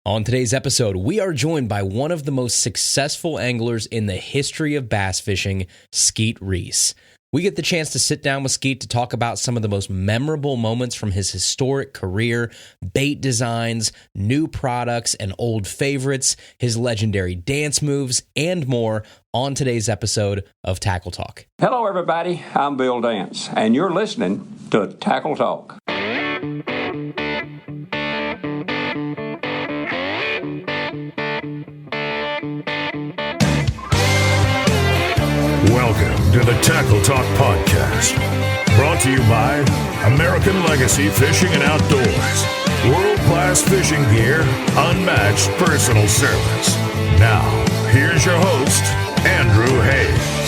On today's episode, we are joined by one of the most successful anglers in the history of bass fishing, Skeet Reese. We get the chance to sit down with Skeet to talk about some of the most memorable moments from his historic career, bait designs, new products, and old favorites, his legendary dance moves, and more on today's episode of Tackle Talk. Hello, everybody. I'm Bill Dance, and you're listening to Tackle Talk. Welcome to the Tackle Talk Podcast, brought to you by American Legacy Fishing and Outdoors. World-class fishing gear, unmatched personal service. Now, here's your host, Andrew Hayes.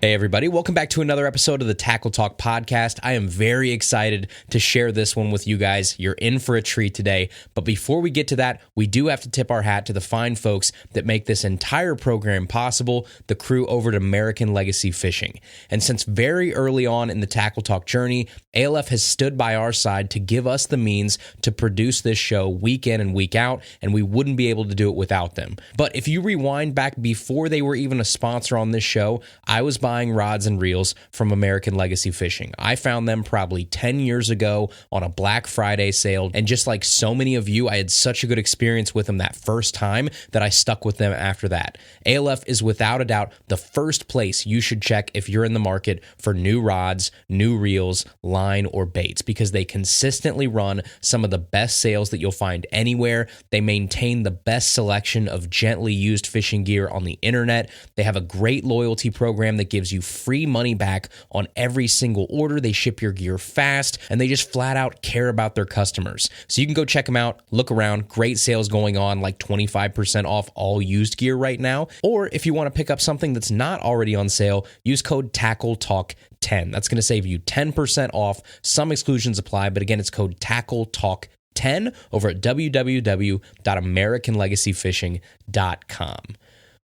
Hey everybody, welcome back to another episode of the Tackle Talk Podcast. I am very excited to share this one with you guys. You're in for a treat today. But before we get to that, we do have to tip our hat to the fine folks that make this entire program possible, the crew over at American Legacy Fishing. And since very early on in the Tackle Talk journey, ALF has stood by our side to give us the means to produce this show week in and week out, and we wouldn't be able to do it without them. But if you rewind back before they were even a sponsor on this show, I was buying rods and reels from American Legacy Fishing. I found them probably 10 years ago on a Black Friday sale, and just like so many of you, I had such a good experience with them that first time that I stuck with them after that. ALF is without a doubt the first place you should check if you're in the market for new rods, new reels, line, or baits, because they consistently run some of the best sales that you'll find anywhere. They maintain the best selection of gently used fishing gear on the internet. They have a great loyalty program that gives you free money back on every single order. They ship your gear fast, and they just flat out care about their customers. So you can go check them out, look around. Great sales going on, like 25% off all used gear right now. Or if you want to pick up something that's not already on sale, use code TACKLETALK10. That's going to save you 10% off. Some exclusions apply, but again, it's code TACKLETALK10 over at www.americanlegacyfishing.com.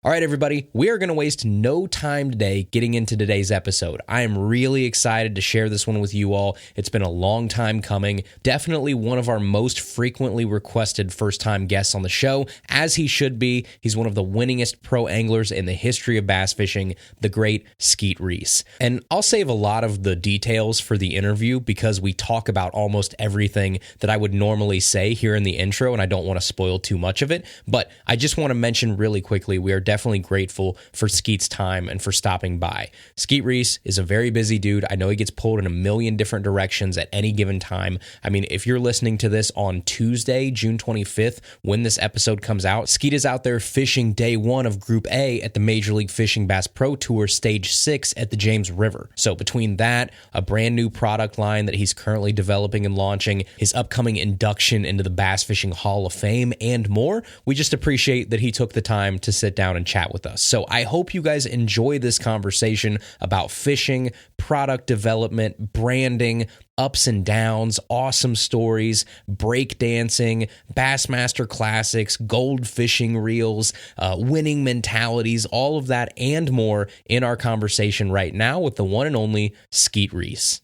All right, everybody, we are going to waste no time today getting into today's episode. I am really excited to share this one with you all. It's been a long time coming. Definitely one of our most frequently requested first-time guests on the show, as he should be. He's one of the winningest pro anglers in the history of bass fishing, the great Skeet Reese. And I'll save a lot of the details for the interview because we talk about almost everything that I would normally say here in the intro, and I don't want to spoil too much of it. But I just want to mention really quickly, we are definitely grateful for Skeet's time and for stopping by. Skeet Reese is a very busy dude. I know he gets pulled in a million different directions at any given time. I mean, if you're listening to this on Tuesday, June 25th, when this episode comes out, Skeet is out there fishing day one of Group A at the Major League Fishing Bass Pro Tour Stage 6 at the James River. So between that, a brand new product line that he's currently developing and launching, his upcoming induction into the Bass Fishing Hall of Fame, and more, we just appreciate that he took the time to sit down and chat with us. So I hope you guys enjoy this conversation about fishing, product development, branding, ups and downs, awesome stories, break dancing, Bassmaster Classics, gold fishing reels, winning mentalities, all of that and more in our conversation right now with the one and only Skeet Reese.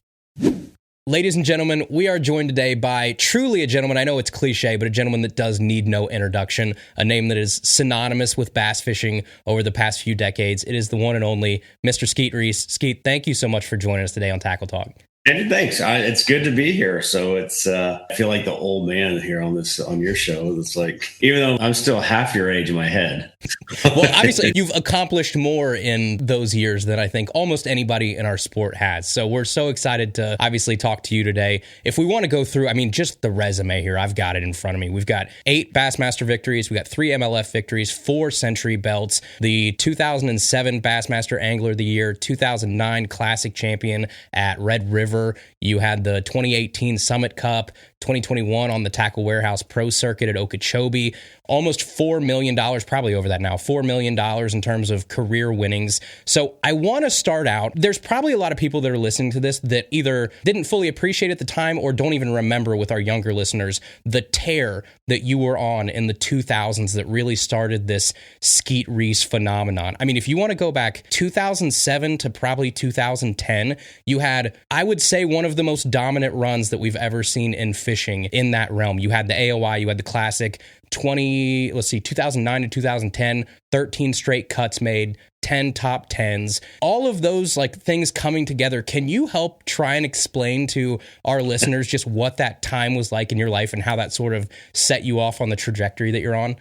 Ladies and gentlemen, we are joined today by truly a gentleman. I know it's cliche, but a gentleman that does need no introduction, a name that is synonymous with bass fishing over the past few decades. It is the one and only Mr. Skeet Reese. Skeet, thank you so much for joining us today on Tackle Talk. And thanks. It's good to be here. So it's I feel like the old man here on your show. It's like, even though I'm still half your age in my head. Well, obviously, you've accomplished more in those years than I think almost anybody in our sport has. So we're so excited to obviously talk to you today. If we want to go through, I mean, just the resume here, I've got it in front of me. We've got 8 Bassmaster victories. We got 3 MLF victories, 4 Century belts, the 2007 Bassmaster Angler of the Year, 2009 Classic champion at Red River. You had the 2018 Summit Cup, 2021 on the Tackle Warehouse Pro Circuit at Okeechobee. Almost $4 million, probably over that now, $4 million in terms of career winnings. So I want to start out, there's probably a lot of people that are listening to this that either didn't fully appreciate at the time or don't even remember, with our younger listeners, the tear that you were on in the 2000s that really started this Skeet Reese phenomenon. I mean, if you want to go back 2007 to probably 2010, you had, I would say, one of the most dominant runs that we've ever seen in fishing in that realm. You had the AOI, you had the Classic, 2009 to 2010, 13 straight cuts made, 10 top 10s, all of those like things coming together. Can you help try and explain to our listeners just what that time was like in your life and how that sort of set you off on the trajectory that you're on?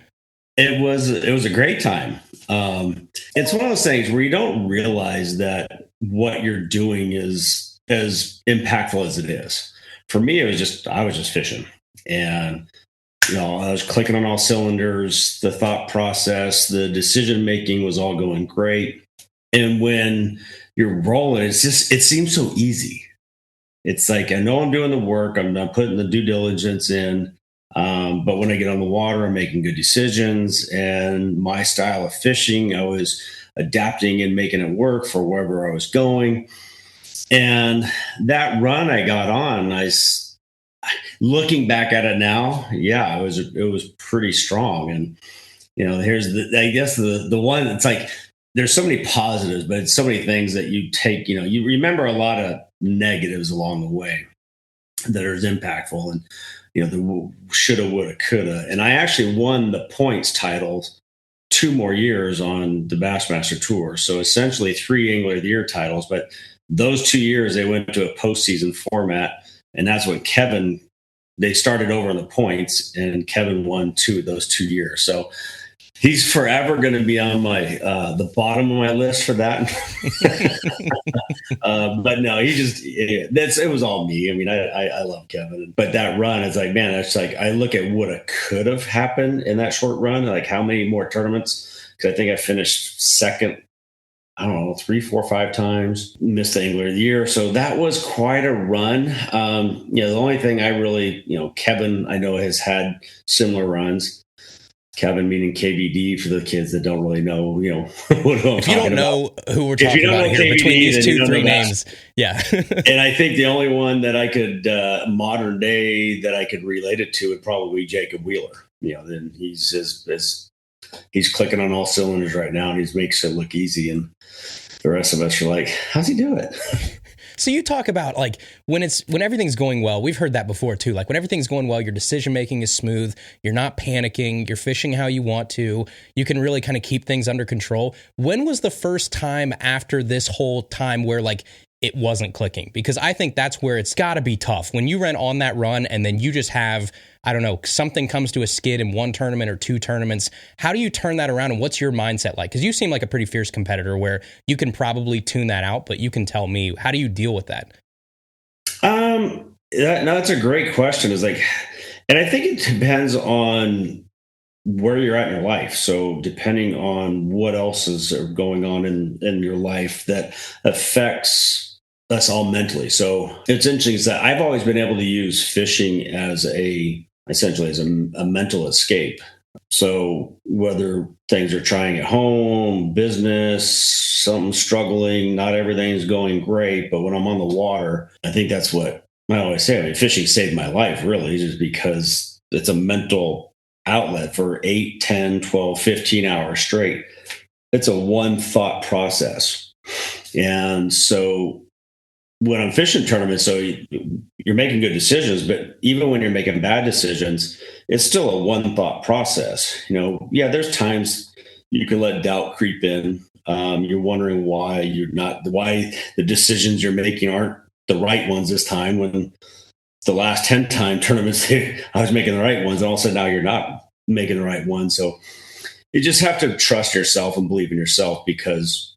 It was a great time. It's one of those things where you don't realize that what you're doing is as impactful as it is. For me, I was just fishing, and I was clicking on all cylinders. The thought process, the decision making was all going great. And when you're rolling, it seems so easy. It's like, I know I'm doing the work, I'm not putting the due diligence in. But when I get on the water, I'm making good decisions. And my style of fishing, I was adapting and making it work for wherever I was going. And that run I got on, looking back at it now, yeah, it was pretty strong. And here's the one. It's like there's so many positives, but it's so many things that you take. You remember a lot of negatives along the way that are as impactful, and the shoulda, woulda, coulda. And I actually won the points titles 2 more years on the Bassmaster Tour. So essentially 3 Angler of the Year titles. But those 2 years they went to a postseason format. And that's what they started over on the points, and Kevin won 2 of those 2 years. So he's forever going to be on my the bottom of my list for that. But no, it was all me. I mean, I love Kevin, but that run is like, man, that's like, I look at what could have happened in that short run, like how many more tournaments, because I think I finished second, I don't know, 3, 4, 5 times, missed the Angler of the Year. So that was quite a run. The only thing I really, Kevin, I know, has had similar runs. Kevin meaning KBD for the kids that don't really know, what I'm talking about. If you don't know who we're talking about here, KBD, between these 2-3 names. Yeah. And I think the only one that I could, modern day, that I could relate it to would probably be Jacob Wheeler. Then he's clicking on all cylinders right now, and he makes it look easy. And the rest of us are like, how's he do it? So you talk about like when everything's going well, we've heard that before too. Like when everything's going well, your decision making is smooth. You're not panicking. You're fishing how you want to. You can really kind of keep things under control. When was the first time after this whole time where like it wasn't clicking? Because I think that's where it's got to be tough. When you ran on that run and then you just have, I don't know, something comes to a skid in 1 tournament or 2 tournaments. How do you turn that around, and what's your mindset like? Because you seem like a pretty fierce competitor where you can probably tune that out, but you can tell me, how do you deal with that? That's a great question. It's like, and I think it depends on where you're at in your life. So depending on what else is going on in your life that affects us all mentally. So it's interesting is that I've always been able to use fishing essentially as a mental escape. So whether things are trying at home, business, something struggling, not everything's going great, but when I'm on the water, I think that's what I always say. I mean, fishing saved my life, really, just because it's a mental outlet for 8, 10, 12, 15 hours straight. It's a one thought process. And so when I'm fishing tournaments, so you're making good decisions, but even when you're making bad decisions, it's still a one thought process. There's times you can let doubt creep in. You're wondering why the decisions you're making aren't the right ones this time, when the last 10 time tournaments, I was making the right ones. And all of a sudden now you're not making the right one. So you just have to trust yourself and believe in yourself, because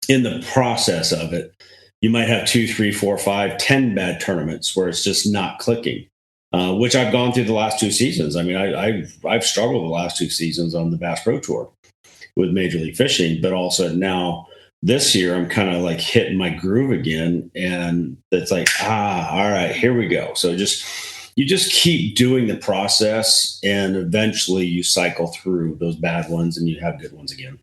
in the process of it, you might have 2, 3, 4, 5, 10 bad tournaments where it's just not clicking, which I've gone through the last 2 seasons. I mean, I've struggled the last 2 seasons on the Bass Pro Tour with Major League Fishing, but also now this year I'm kind of like hitting my groove again, and it's like, all right, here we go. So just you just keep doing the process, and eventually you cycle through those bad ones and you have good ones again.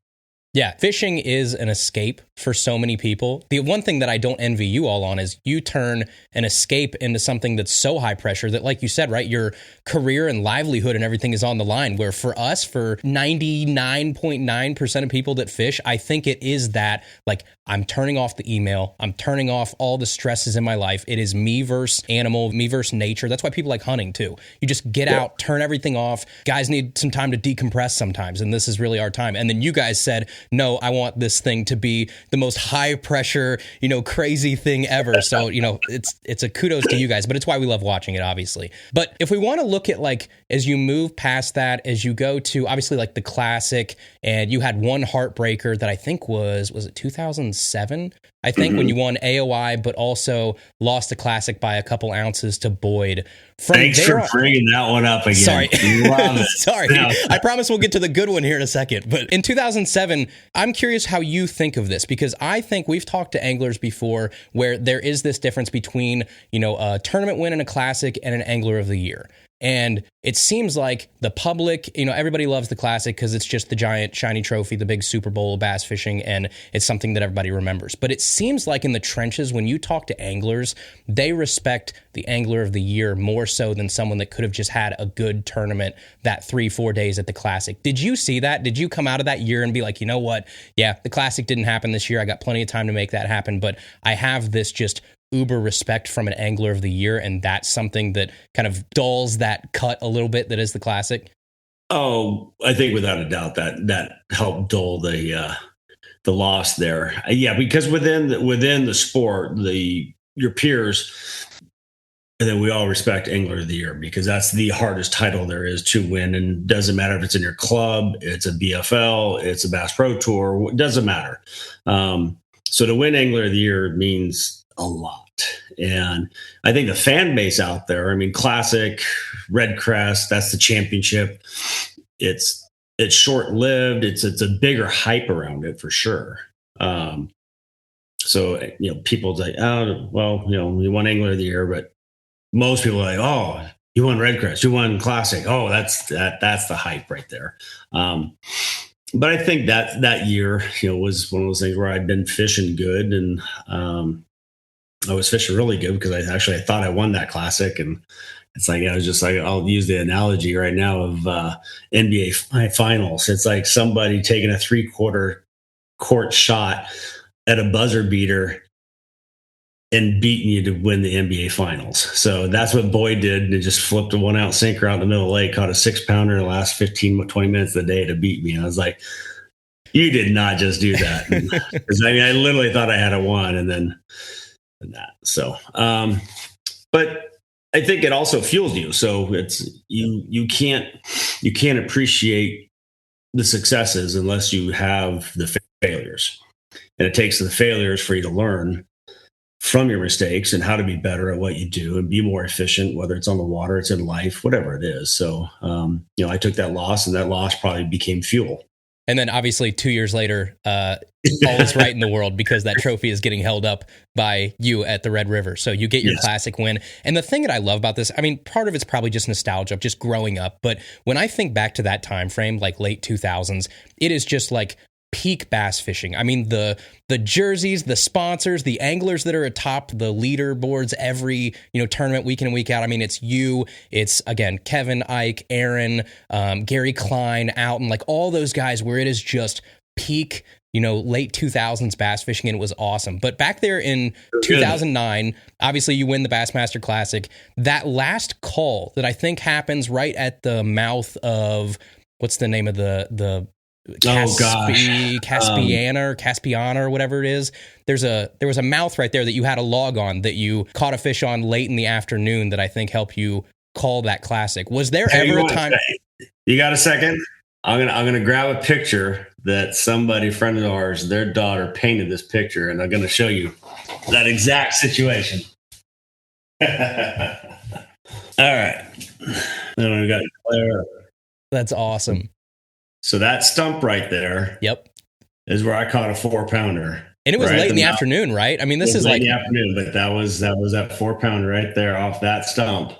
Yeah, fishing is an escape for so many people. The one thing that I don't envy you all on is you turn an escape into something that's so high pressure that, like you said, right, your career and livelihood and everything is on the line. Where for us, for 99.9% of people that fish, I think it is that, like, I'm turning off the email. I'm turning off all the stresses in my life. It is me versus animal, me versus nature. That's why people like hunting too. You just get out, turn everything off. Guys need some time to decompress sometimes, and this is really our time. And then you guys said, no, I want this thing to be the most high pressure, crazy thing ever. So, it's a kudos to you guys, but it's why we love watching it, obviously. But if we want to look at, like, as you move past that, as you go to obviously like the classic, and you had one heartbreaker that I think was it 2007? I think when you won AOI, but also lost the classic by a couple ounces to Boyd. Thanks for bringing that one up again. Sorry. Love it. Sorry. No. I promise we'll get to the good one here in a second. But in 2007, I'm curious how you think of this, because I think we've talked to anglers before where there is this difference between, a tournament win in a classic and an angler of the year. And it seems like the public, everybody loves the classic because it's just the giant shiny trophy, the big Super Bowl of bass fishing, and it's something that everybody remembers. But it seems like in the trenches, when you talk to anglers, they respect the angler of the year more so than someone that could have just had a good tournament that 3-4 days at the classic. Did you see that? Did you come out of that year and be like, you know what? Yeah, the classic didn't happen this year. I got plenty of time to make that happen, but I have this just uber respect from an angler of the year, and that's something that kind of dulls that cut a little bit that is the classic? Oh, I think without a doubt that helped dull the loss there. Yeah, because within the sport, your peers, and then we all respect angler of the year because that's the hardest title there is to win, and doesn't matter if it's in your club, it's a BFL, it's a Bass Pro Tour, it doesn't matter. So to win angler of the year means a lot. And I think the fan base out there, classic, Red Crest, that's the championship. It's short-lived. It's a bigger hype around it for sure. So, people say, oh, well, you won angler of the year, but most people are like, oh, you won Red Crest, you won classic. Oh, that's the hype right there. But I think that year, was one of those things where I'd been fishing good, and I was fishing really good because I thought I won that classic. And it's like, I was just like, I'll use the analogy right now of NBA finals. It's like somebody taking a 3/4 court shot at a buzzer beater and beating you to win the NBA finals. So that's what Boyd did. And it just flipped a 1 ounce sinker out in the middle of the lake, caught a 6-pounder in the last 15, 20 minutes of the day to beat me. And I was like, you did not just do that. Because I literally thought I had a one, and then that. So, but I think it also fuels you. So it's you can't appreciate the successes unless you have the failures, and it takes the failures for you to learn from your mistakes and how to be better at what you do and be more efficient, whether it's on the water, it's in life, whatever it is. So, I took that loss, and that loss probably became fuel. And then obviously 2 years later, all is right in the world because that trophy is getting held up by you at the Red River. So you get your classic win. And the thing that I love about this, part of it's probably just nostalgia of just growing up. But when I think back to that time frame, like late 2000s, it is just like peak bass fishing. The jerseys, the sponsors, the anglers that are atop the leaderboards every tournament week in and week out. It's you, it's again Kevin, Ike, Aaron, Gary Klein, Alton, like all those guys where it is just peak late 2000s bass fishing, and it was awesome. But back there in 2009, obviously you win the Bassmaster Classic. That last call that I think happens right at the mouth of, what's the name of the Caspiana or whatever it is. There was a mouth right there that you had a log on that you caught a fish on late in the afternoon that I think helped you call that classic. Was there ever a time? You got a second? I'm gonna grab a picture that somebody, friend of ours, their daughter painted this picture, and I'm gonna show you that exact situation. All right. Then we got Claire. That's awesome. So that stump right there, is where I caught a 4-pounder. And it was late in the afternoon, right? This is late like in the afternoon, but that was that 4-pounder right there off that stump.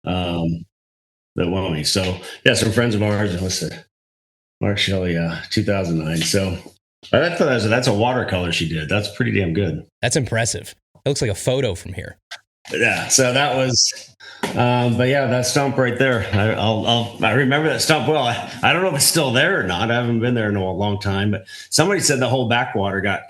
that won me. So yeah, some friends of ours, and let's see, Mark Shelley, 2009. So that's a watercolor she did. That's pretty damn good. That's impressive. It looks like a photo from here. Yeah. So that was, but yeah, that stump right there. I remember that stump well. I don't know if it's still there or not. I haven't been there in a long time, but somebody said the whole backwater got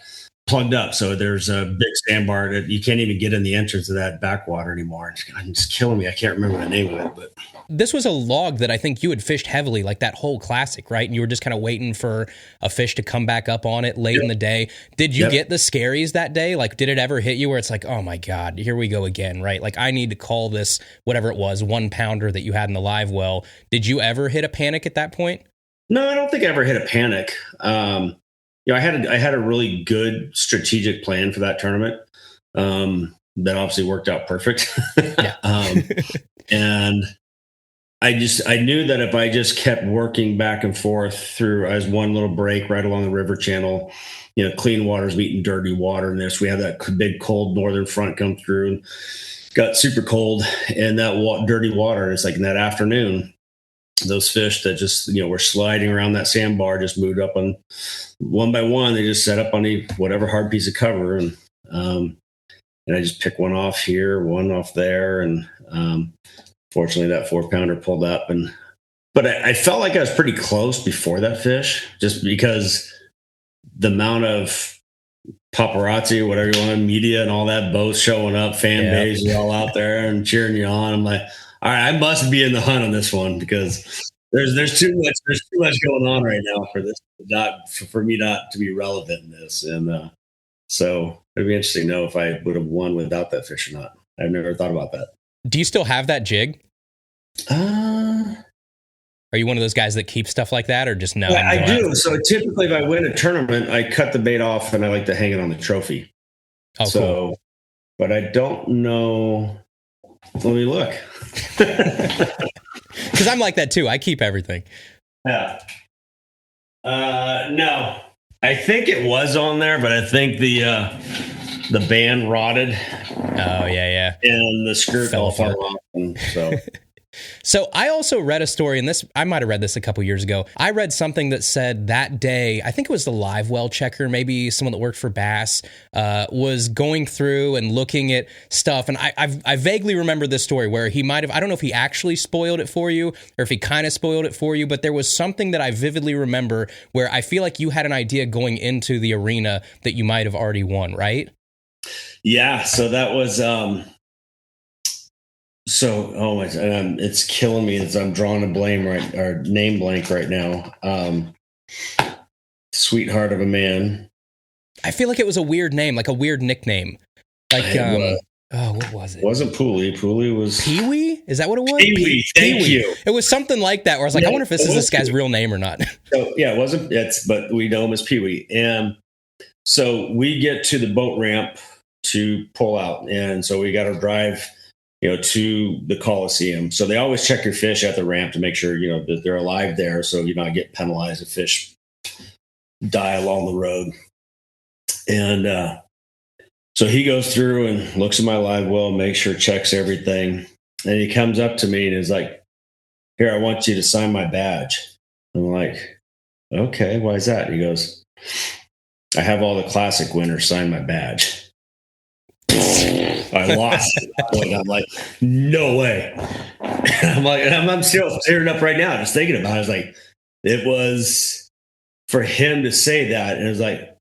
plugged up. So there's a big sandbar that you can't even get in the entrance of that backwater anymore. It's killing me. I can't remember the name of it, but this was a log that I think you had fished heavily, like that whole classic, right? And you were just kind of waiting for a fish to come back up on it late in the day. Did you get the Scaries that day? Like, did it ever hit you where it's like, oh my God, here we go again, right? Like, I need to call this, whatever it was, 1 pounder that you had in the live well. Did you ever hit a panic at that point? No, I don't think I ever hit a panic. I had a really good strategic plan for that tournament. That obviously worked out perfect. And I knew that if I just kept working back and forth through as one little break right along the river channel, clean water's meeting dirty water. And we have that big cold northern front come through and got super cold, and that dirty water. It's like in that afternoon, those fish that just, were sliding around that sandbar just moved up on one by one. They just set up on whatever hard piece of cover. And I just pick one off here, one off there. And, fortunately that 4 pounder pulled up, but I felt like I was pretty close before that fish, just because the amount of paparazzi, whatever you want, media and all that, boats showing up, fan base, all out there and cheering you on. I'm like, all right, I must be in the hunt on this one, because there's too much going on right now for this for me not to be relevant in this. And so it'd be interesting to know if I would have won without that fish or not. I've never thought about that. Do you still have that jig? Are you one of those guys that keep stuff like that, or just no? Yeah, I do. So typically, if I win a tournament, I cut the bait off and I like to hang it on the trophy. Oh, so, cool. But I don't know. Let me look. Because I'm like that too. I keep everything. Yeah. No, I think it was on there, but I think the band rotted. Oh yeah. And the skirt all fell off. And so. So I also read a story, and I might have read this a couple years ago. I read something that said that day, I think it was the live well checker, maybe someone that worked for Bass, was going through and looking at stuff. And I vaguely remember this story where he might have, I don't know if he actually spoiled it for you or if he kind of spoiled it for you, but there was something that I vividly remember where I feel like you had an idea going into the arena that you might have already won, right? Yeah. So that was, it's killing me as I'm drawing a name blank right now. Sweetheart of a man. I feel like it was a weird name, like a weird nickname. Like, what was it? It wasn't Pooley. Pooley was Pee-wee? Is that what it was? Pee-wee. Thank you. It was something like that where I was like, I wonder if this guy's real name or not. So, yeah, it wasn't. But we know him as Pee-wee. And so we get to the boat ramp to pull out. And so we got to drive, to the Coliseum. So they always check your fish at the ramp to make sure, that they're alive there. So you not get penalized if fish die along the road. And so he goes through and looks at my live well, makes sure, checks everything. And he comes up to me and is like, here, I want you to sign my badge. I'm like, okay, why is that? He goes, I have all the classic winners sign my badge. I lost it. I'm like, no way. I'm still tearing up right now just thinking about it. I was like, it was for him to say that. And it was like,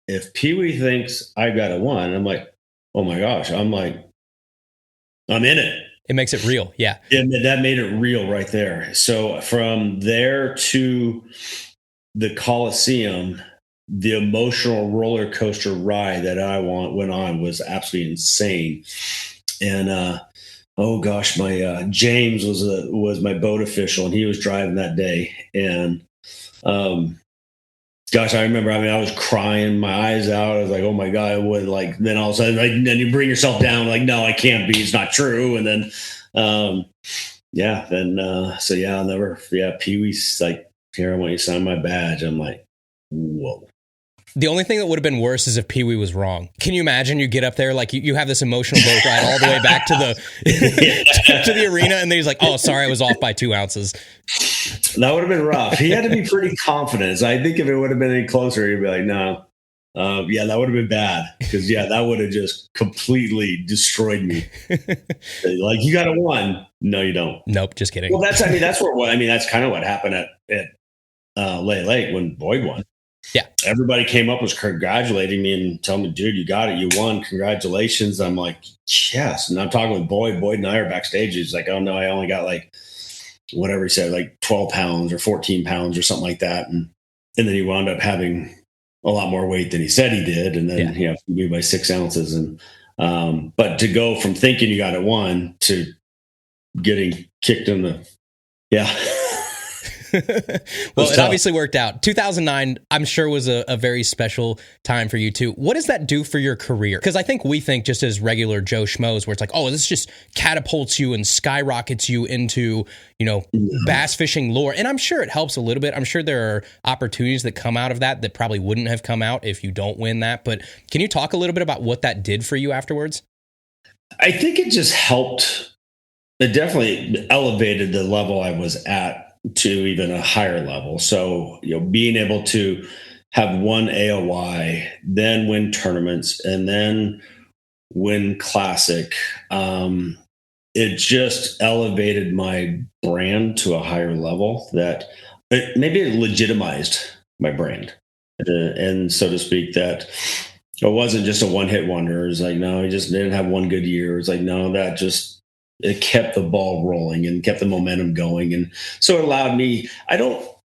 if Pee-wee thinks I got a one, I'm like, oh my gosh. I'm like, I'm in it. It makes it real. Yeah. That made it real right there. So from there to the Coliseum, the emotional roller coaster ride that I went on was absolutely insane. And oh gosh, my James was my boat official, and he was driving that day. And gosh, I remember. I was crying my eyes out. I was like, oh my god, then all of a sudden, then you bring yourself down, like, no, I can't be. It's not true. And then I'll never. Yeah, Pee-wee's like, here, I want you to sign my badge. I'm like, whoa. The only thing that would have been worse is if Pee Wee was wrong. Can you imagine? You get up there, like you have this emotional boat ride all the way back to the to the arena, and then he's like, "Oh, sorry, I was off by 2 ounces." That would have been rough. He had to be pretty confident. So I think if it would have been any closer, he'd be like, "No, yeah, that would have been bad because that would have just completely destroyed me." Like, you got a 1. No, you don't. Nope, just kidding. Well, that's kind of what happened at Lake when Boyd won. Yeah. Everybody came up, was congratulating me and telling me, "Dude, you got it. You won. Congratulations." I'm like, "Yes." And I'm talking with Boyd. Boyd and I are backstage. He's like, "Oh, no, I only got like whatever he said, like 12 pounds or 14 pounds or something like that." And then he wound up having a lot more weight than he said he did. And then, moved by 6 ounces. And, but to go from thinking you got it 1 to getting kicked in the, well, it obviously worked out. 2009, I'm sure, was a very special time for you too. What does that do for your career? Because I think we think just as regular Joe Schmoes, where it's like, oh, this just catapults you and skyrockets you into, bass fishing lore. And I'm sure it helps a little bit. I'm sure there are opportunities that come out of that probably wouldn't have come out if you don't win that. But can you talk a little bit about what that did for you afterwards? I think it just helped. It definitely elevated the level I was at to even a higher level. So, being able to have one AOY, then win tournaments, and then win Classic, it just elevated my brand to a higher level that maybe it legitimized my brand. And so to speak, that it wasn't just a one-hit wonder. It was like, no, he just didn't have one good year. It's like, no, it kept the ball rolling and kept the momentum going. And so it allowed me, I know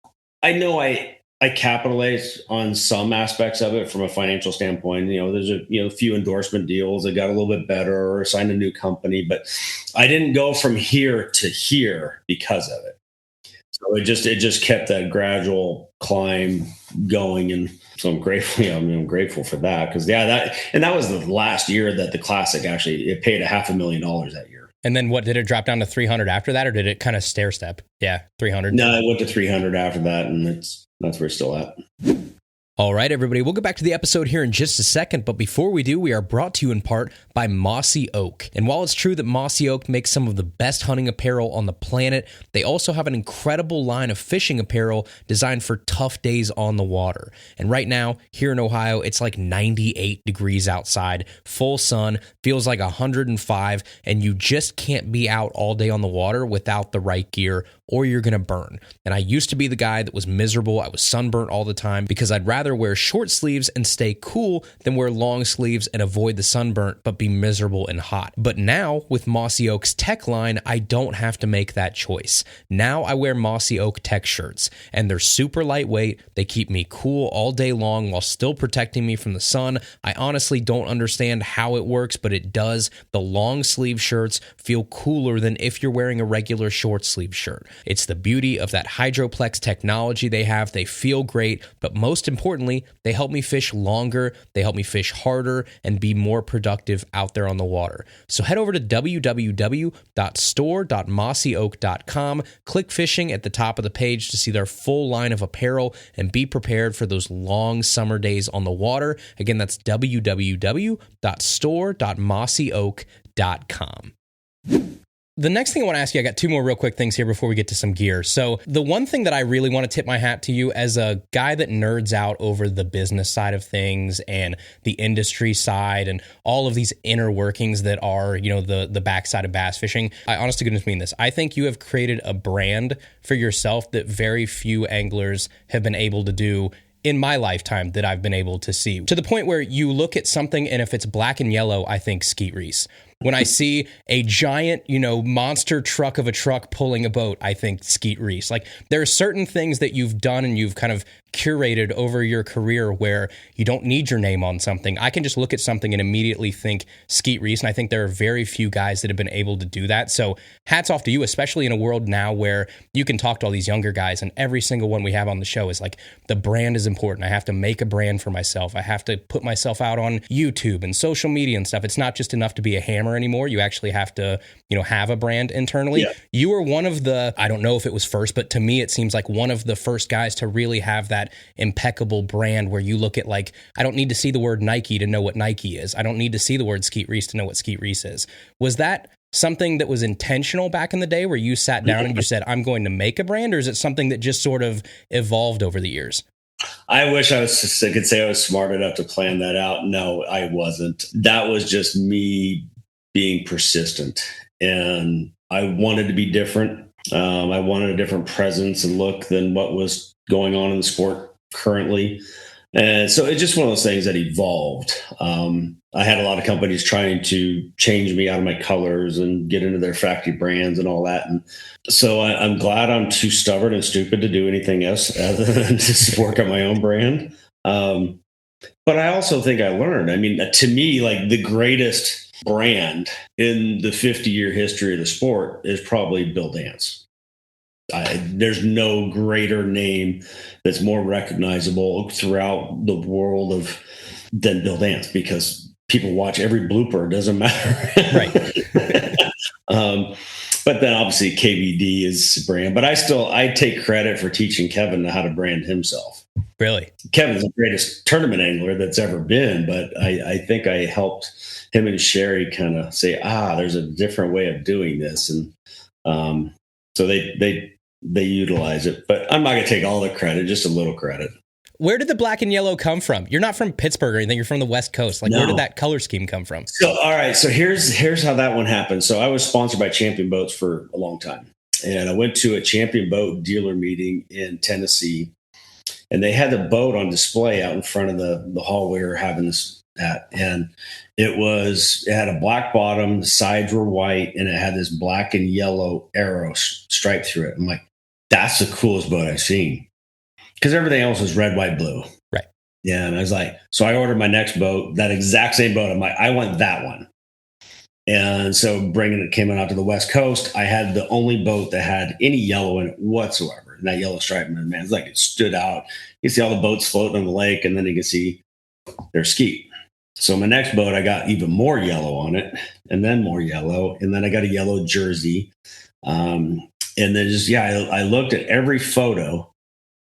I capitalized on some aspects of it from a financial standpoint. There's a few endorsement deals that got a little bit better or signed a new company, but I didn't go from here to here because of it. So it just kept that gradual climb going. And so I'm grateful. I'm grateful for that because that was the last year that the Classic it paid $500,000 that year. And then what, did it drop down to 300 after that, or did it kind of stair step? Yeah, 300. No, it went to 300 after that, and that's where it's still at. All right, everybody, we'll get back to the episode here in just a second, but before we do, we are brought to you in part by Mossy Oak. And while it's true that Mossy Oak makes some of the best hunting apparel on the planet, they also have an incredible line of fishing apparel designed for tough days on the water. And right now, here in Ohio, it's like 98 degrees outside, full sun, feels like 105, and you just can't be out all day on the water without the right gear, or you're going to burn. And I used to be the guy that was miserable. I was sunburnt all the time because I'd rather wear short sleeves and stay cool than wear long sleeves and avoid the sunburnt but be miserable and hot. But now with Mossy Oak's tech line, I don't have to make that choice. Now I wear Mossy Oak tech shirts, and they're super lightweight. They keep me cool all day long while still protecting me from the sun. I honestly don't understand how it works, but it does. The long sleeve shirts feel cooler than if you're wearing a regular short sleeve shirt. It's the beauty of that Hydroplex technology they have. They feel great, but most importantly, they help me fish longer, they help me fish harder, and be more productive out there on the water. So head over to www.store.mossyoak.com, click fishing at the top of the page to see their full line of apparel, and be prepared for those long summer days on the water. Again, that's www.store.mossyoak.com. The next thing I want to ask you, I got 2 more real quick things here before we get to some gear. So the one thing that I really want to tip my hat to you as a guy that nerds out over the business side of things and the industry side and all of these inner workings that are, the backside of bass fishing. I honest to goodness mean this. I think you have created a brand for yourself that very few anglers have been able to do in my lifetime that I've been able to see, to the point where you look at something and if it's black and yellow, I think Skeet Reese. When I see a giant, monster truck of a truck pulling a boat, I think Skeet Reese. Like, there are certain things that you've done and you've kind of curated over your career where you don't need your name on something. I can just look at something and immediately think Skeet Reese, and I think there are very few guys that have been able to do that. So hats off to you, especially in a world now where you can talk to all these younger guys, and every single one we have on the show is like, the brand is important. I have to make a brand for myself. I have to put myself out on YouTube and social media and stuff. It's not just enough to be a hammer hammer anymore. You actually have to, have a brand internally. Yeah. You were one of the, I don't know if it was first, but to me, it seems like one of the first guys to really have that impeccable brand where you look at like, I don't need to see the word Nike to know what Nike is. I don't need to see the word Skeet Reese to know what Skeet Reese is. Was that something that was intentional back in the day where you sat down and you said, I'm going to make a brand, or is it something that just sort of evolved over the years? I wish I could say I was smart enough to plan that out. No, I wasn't. That was just me being persistent, and I wanted to be different. I wanted a different presence and look than what was going on in the sport currently. And so it's just one of those things that evolved. I had a lot of companies trying to change me out of my colors and get into their factory brands and all that. And so I'm glad I'm too stubborn and stupid to do anything else other than just work on my own brand. But I also think I learned. I mean, to me, like the greatest brand in the 50-year history of the sport is probably Bill Dance. There's no greater name that's more recognizable throughout the world than Bill Dance, because people watch every blooper. It doesn't matter. Right. But then obviously KVD is brand, but I take credit for teaching Kevin how to brand himself. Really? Kevin's the greatest tournament angler that's ever been, but I think I helped him and Sherry kind of say, there's a different way of doing this. And so they utilize it, but I'm not going to take all the credit, just a little credit. Where did the black and yellow come from? You're not from Pittsburgh or anything. You're from the West Coast. Like, no. Where did that color scheme come from? So, all right. So here's how that one happened. So I was sponsored by Champion Boats for a long time. And I went to a Champion Boat dealer meeting in Tennessee, and they had the boat on display out in front of the hall we were having this at. And it had a black bottom, the sides were white, and it had this black and yellow arrow stripe through it. I'm like, that's the coolest boat I've seen. Because everything else was red, white, blue. Right. Yeah. And I was like, so I ordered my next boat, that exact same boat. I'm like, I want that one. And so came out to the West Coast, I had the only boat that had any yellow in it whatsoever. And that yellow stripe, man, it's like it stood out. You can see all the boats floating on the lake, and then you can see their Skeet. So my next boat, I got even more yellow on it, and then more yellow. And then I got a yellow jersey. And then I looked at every photo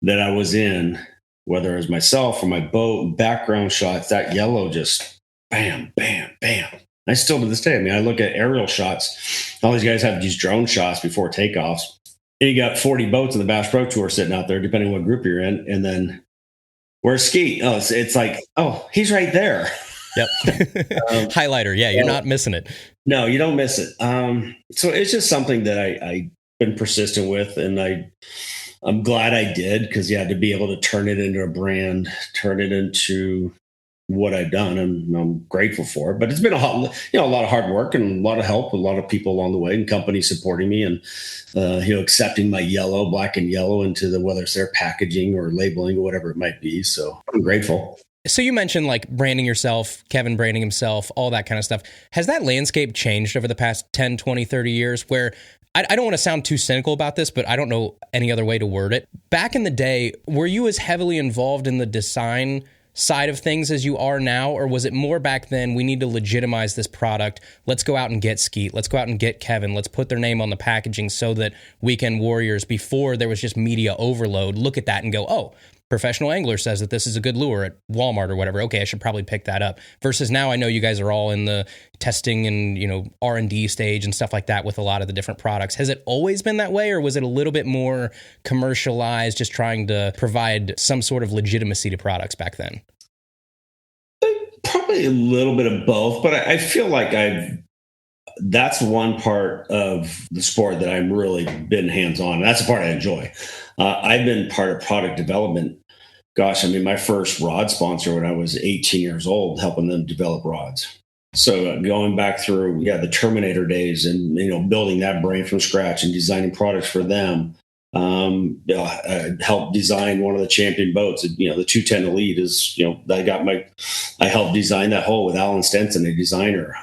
that I was in, whether it was myself or my boat, background shots, that yellow just bam, bam, bam. I still to this day, I mean, I look at aerial shots. All these guys have these drone shots before takeoffs. And you got 40 boats in the Bass Pro Tour sitting out there, depending on what group you're in. And then where's Skeet? Oh, it's like, he's right there. Yep. Highlighter. Yeah, you're not missing it. No, you don't miss it. So it's just something that I've been persistent with, and I'm glad I did, because to be able to turn it into a brand, turn it into what I've done, and I'm grateful for it. But it's been a lot of hard work and a lot of help, a lot of people along the way, and companies supporting me, and accepting my black and yellow into whether it's their packaging or labeling or whatever it might be. So I'm grateful. So you mentioned like branding yourself, Kevin branding himself, all that kind of stuff. Has that landscape changed over the past 10, 20, 30 years where I don't want to sound too cynical about this, but I don't know any other way to word it. Back in the day, were you as heavily involved in the design side of things as you are now? Or was it more back then, we need to legitimize this product. Let's go out and get Skeet. Let's go out and get Kevin. Let's put their name on the packaging so that Weekend Warriors, before there was just media overload, look at that and go, Professional Angler says that this is a good lure at Walmart or whatever. Okay, I should probably pick that up. Versus now, I know you guys are all in the testing and R&D stage and stuff like that with a lot of the different products. Has it always been that way, or was it a little bit more commercialized, just trying to provide some sort of legitimacy to products back then? Probably a little bit of both, but I feel like that's one part of the sport that I've really been hands-on. That's the part I enjoy. I've been part of product development. Gosh, I mean, my first rod sponsor when I was 18 years old, helping them develop rods. So going back through, the Terminator days and, building that brand from scratch and designing products for them. I helped design one of the Champion boats. The 210 Elite is, I helped design that hull with Alan Stenson, a designer.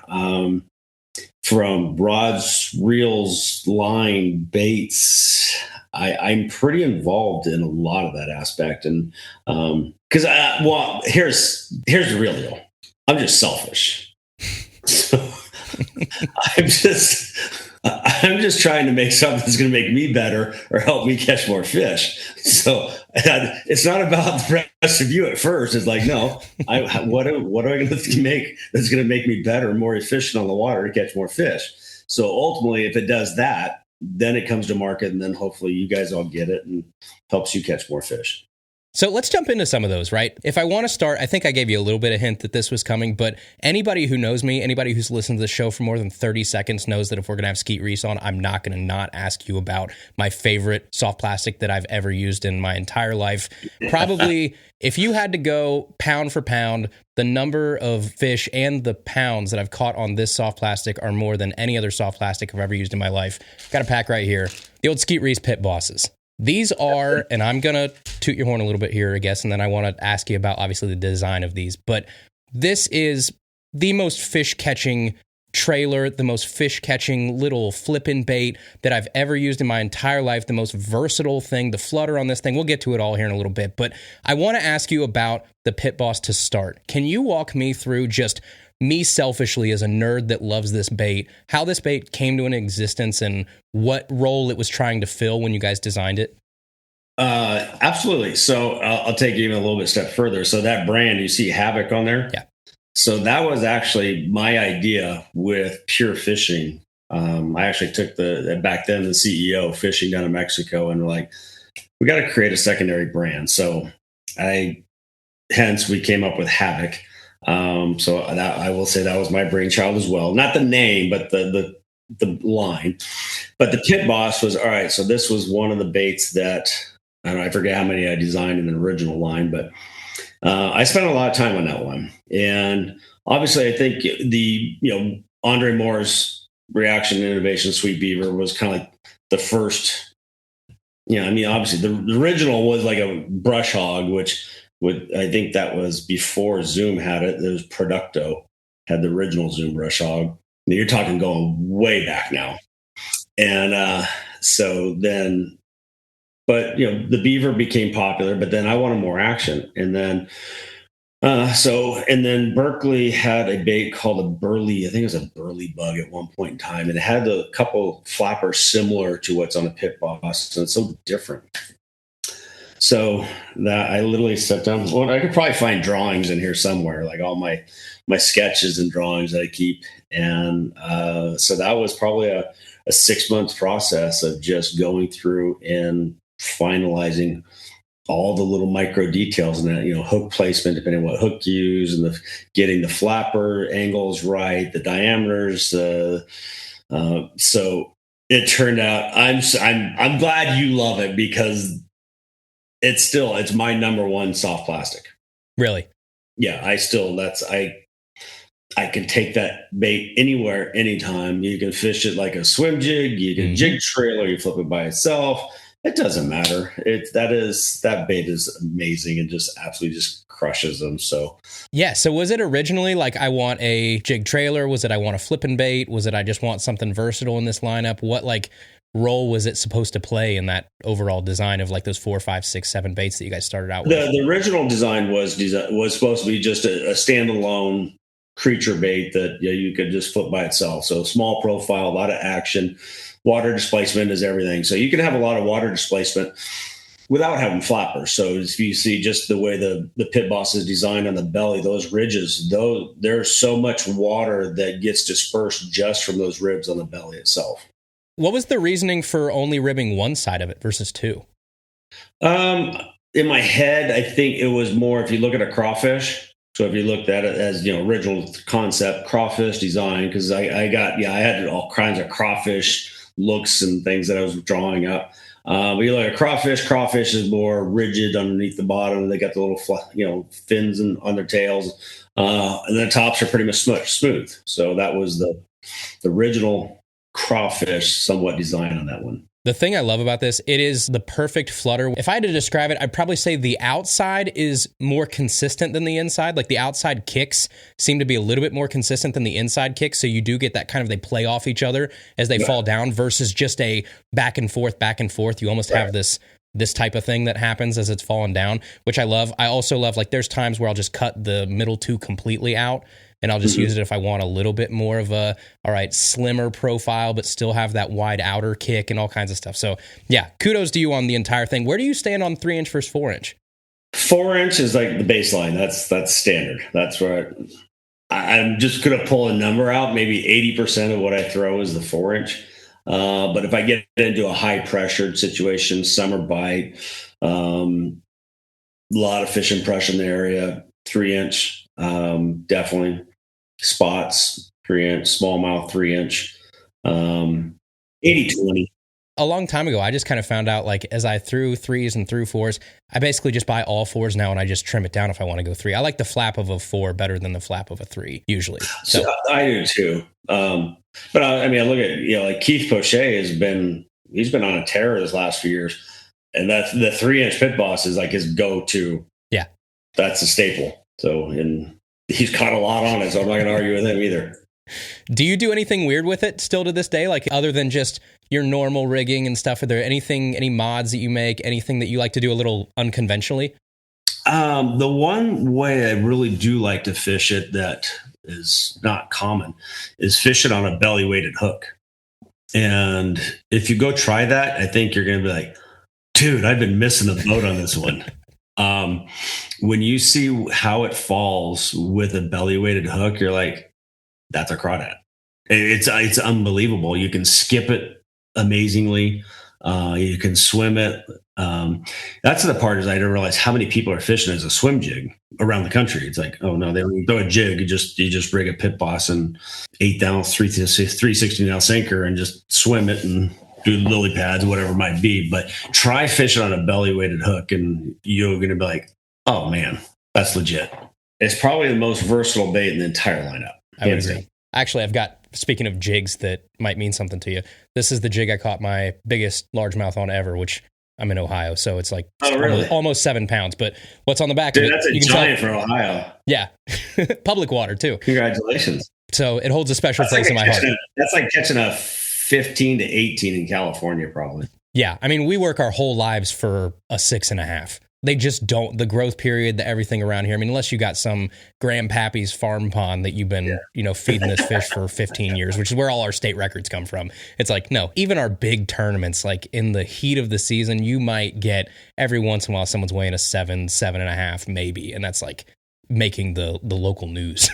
From rods, reels, line, baits, I'm pretty involved in a lot of that aspect. And because here's the real deal. I'm just selfish. So I'm just trying to make something that's going to make me better or help me catch more fish. So it's not about the rest of you at first. It's like, no, what am I going to make that's going to make me better, more efficient on the water to catch more fish? So ultimately, if it does that, then it comes to market, and then hopefully you guys all get it and helps you catch more fish. So let's jump into some of those, right? If I want to start, I think I gave you a little bit of hint that this was coming, but anybody who knows me, anybody who's listened to the show for more than 30 seconds knows that if we're going to have Skeet Reese on, I'm not going to not ask you about my favorite soft plastic that I've ever used in my entire life. Probably, if you had to go pound for pound, the number of fish and the pounds that I've caught on this soft plastic are more than any other soft plastic I've ever used in my life. Got a pack right here. The old Skeet Reese Pit Bosses. These are, and I'm going to toot your horn a little bit here, I guess, and then I want to ask you about, obviously, the design of these. But this is the most fish-catching trailer, the most fish-catching little flippin' bait that I've ever used in my entire life, the most versatile thing, the flutter on this thing. We'll get to it all here in a little bit. But I want to ask you about the Pit Boss to start. Can you walk me through just me selfishly as a nerd that loves this bait, how this bait came to an existence and what role it was trying to fill when you guys designed it? Absolutely. So I'll take you even a little bit step further. So that brand, you see Havoc on there? Yeah. So that was actually my idea with Pure Fishing. I actually took back then the CEO fishing down in Mexico, and we're like, we got to create a secondary brand. So hence we came up with Havoc. So that, I will say that was my brainchild as well. Not the name, but the line. But the Pit Boss was, all right, so this was one of the baits that, I don't know, I forget how many I designed in the original line, but I spent a lot of time on that one. And obviously I think Andre Moore's Reaction Innovation Sweet Beaver was kind of like the first, obviously the original was like a brush hog, which I think that was before Zoom had it. There was Producto had the original Zoom brush hog. You're talking going way back now. And but the Beaver became popular, but then I wanted more action. And then, then Berkeley had a bait called a burley. I think it was a burley bug at one point in time. And it had a couple flappers similar to what's on a Pit Boss. And it's so different. So that I literally sat down. Well, I could probably find drawings in here somewhere, like all my sketches and drawings that I keep. And so that was probably a 6-month process of just going through and finalizing all the little micro details and that, hook placement, depending on what hook you use, and getting the flapper angles right, the diameters. So it turned out, I'm glad you love it, because it's my number one soft plastic. Really? Yeah, I can take that bait anywhere, anytime. You can fish it like a swim jig, you can jig trailer, you flip it by itself. It doesn't matter. That bait is amazing and just absolutely just crushes them. So yeah. So was it originally like, I want a jig trailer? Was it I want a flipping bait? Was it I just want something versatile in this lineup? What role was it supposed to play in that overall design of like those 4, 5, 6, 7 baits that you guys started out with? The original design was supposed to be just a standalone creature bait that you could just flip by itself. So small profile, a lot of action. Water displacement is everything. So you can have a lot of water displacement without having flappers. So if you see just the way the Pit Boss is designed on the belly, those ridges, there's so much water that gets dispersed just from those ribs on the belly itself. What was the reasoning for only ribbing one side of it versus two? In my head, I think it was more, if you look at a crawfish. So if you looked at it as, original concept, crawfish design, because I had all kinds of crawfish looks and things that I was drawing up. But you look at crawfish is more rigid underneath the bottom. They got the little, fins on their tails. And the tops are pretty much smooth. So that was the original crawfish somewhat design on that one. The thing I love about this, it is the perfect flutter. If I had to describe it, I'd probably say the outside is more consistent than the inside. Like the outside kicks seem to be a little bit more consistent than the inside kicks. So you do get that kind of, they play off each other as they fall down versus just a back and forth. You almost have this type of thing that happens as it's falling down, which I love. I also love, like, there's times where I'll just cut the middle two completely out and I'll just use it if I want a little bit more of a, all right, slimmer profile, but still have that wide outer kick and all kinds of stuff. So yeah, kudos to you on the entire thing. Where do you stand on 3-inch versus 4-inch? 4-inch is like the baseline. That's standard. That's where I'm just going to pull a number out. Maybe 80% of what I throw is the 4-inch. But if I get into a high pressured situation, summer bite, a lot of fish impression in the area, 3-inch, definitely spots, 3-inch, smallmouth, 3-inch, 80-20. A long time ago, I just kind of found out, like, as I threw 3s and threw 4s, I basically just buy all 4s now and I just trim it down if I want to go 3. I like the flap of a 4 better than the flap of a 3 usually. So I do too. But I mean, I look at, like Keith Poche he's been on a tear this last few years, and that's the 3-inch Pit Boss is like his go-to. Yeah. That's a staple. So, and he's caught a lot on it, so I'm not going to argue with him either. Do you do anything weird with it still to this day? Like, other than just your normal rigging and stuff, are there any mods that you make, anything that you like to do a little unconventionally? The one way I really do like to fish it that is not common is fish it on a belly weighted hook. And if you go try that, I think you're going to be like, dude, I've been missing the boat on this one. When you see how it falls with a belly weighted hook, you're like, that's a crawdad. It's unbelievable. You can skip it amazingly. You can swim it. That's the part is I didn't realize how many people are fishing as a swim jig around the country. It's like, oh no, they don't throw a jig. You just rig a Pit Boss and 8-ounce, 316-ounce anchor and just swim it and do lily pads, whatever it might be. But try fishing on a belly weighted hook and you're going to be like, oh man, that's legit. It's probably the most versatile bait in the entire lineup. I would agree. Actually, I've got, speaking of jigs that might mean something to you, this is the jig I caught my biggest largemouth on ever, which I'm in Ohio, so it's like almost 7 pounds. But what's on the back of it? That's a giant for Ohio. Yeah. Public water, too. Congratulations. So it holds a special place in my heart. That's like catching a 15 to 18 in California, probably. Yeah. I mean, we work our whole lives for a 6.5. They just don't, the growth period, the everything around here. I mean, unless you got some grandpappy's farm pond that you've been, feeding this fish for 15 years, which is where all our state records come from. It's like, no, even our big tournaments, like in the heat of the season, you might get every once in a while someone's weighing a 7.5, maybe. And that's like making the local news.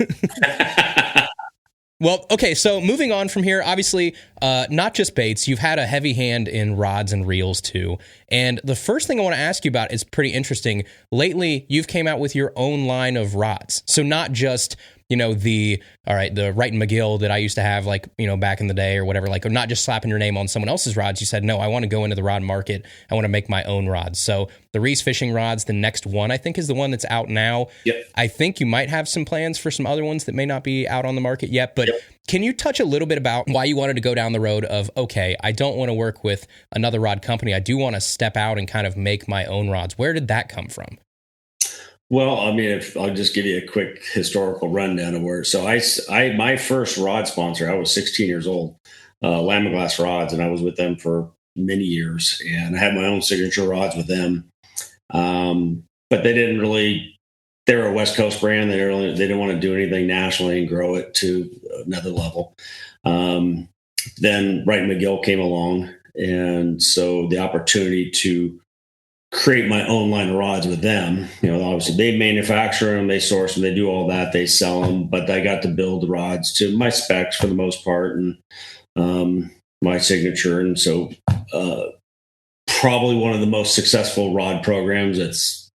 Well, okay, so moving on from here, obviously, not just baits, you've had a heavy hand in rods and reels too. And the first thing I want to ask you about is pretty interesting. Lately, you've came out with your own line of rods. So not just, the Wright and McGill that I used to have, like, back in the day or whatever, like, not just slapping your name on someone else's rods. You said, no, I want to go into the rod market. I want to make my own rods. So the Reese fishing rods, the next one, I think, is the one that's out now. Yep. I think you might have some plans for some other ones that may not be out on the market yet, but Can you touch a little bit about why you wanted to go down the road of, okay, I don't want to work with another rod company. I do want to step out and kind of make my own rods. Where did that come from? Well, I mean, I'll just give you a quick historical rundown of where. So my first rod sponsor, I was 16 years old, Lamaglass Rods, and I was with them for many years. And I had my own signature rods with them. But they didn't really, they were a West Coast brand. They didn't want to do anything nationally and grow it to another level. Then Wright and McGill came along. And so the opportunity to create my own line of rods with them, obviously they manufacture them, they source them, they do all that, they sell them, but I got to build the rods to my specs for the most part and my signature. And so probably one of the most successful rod programs that's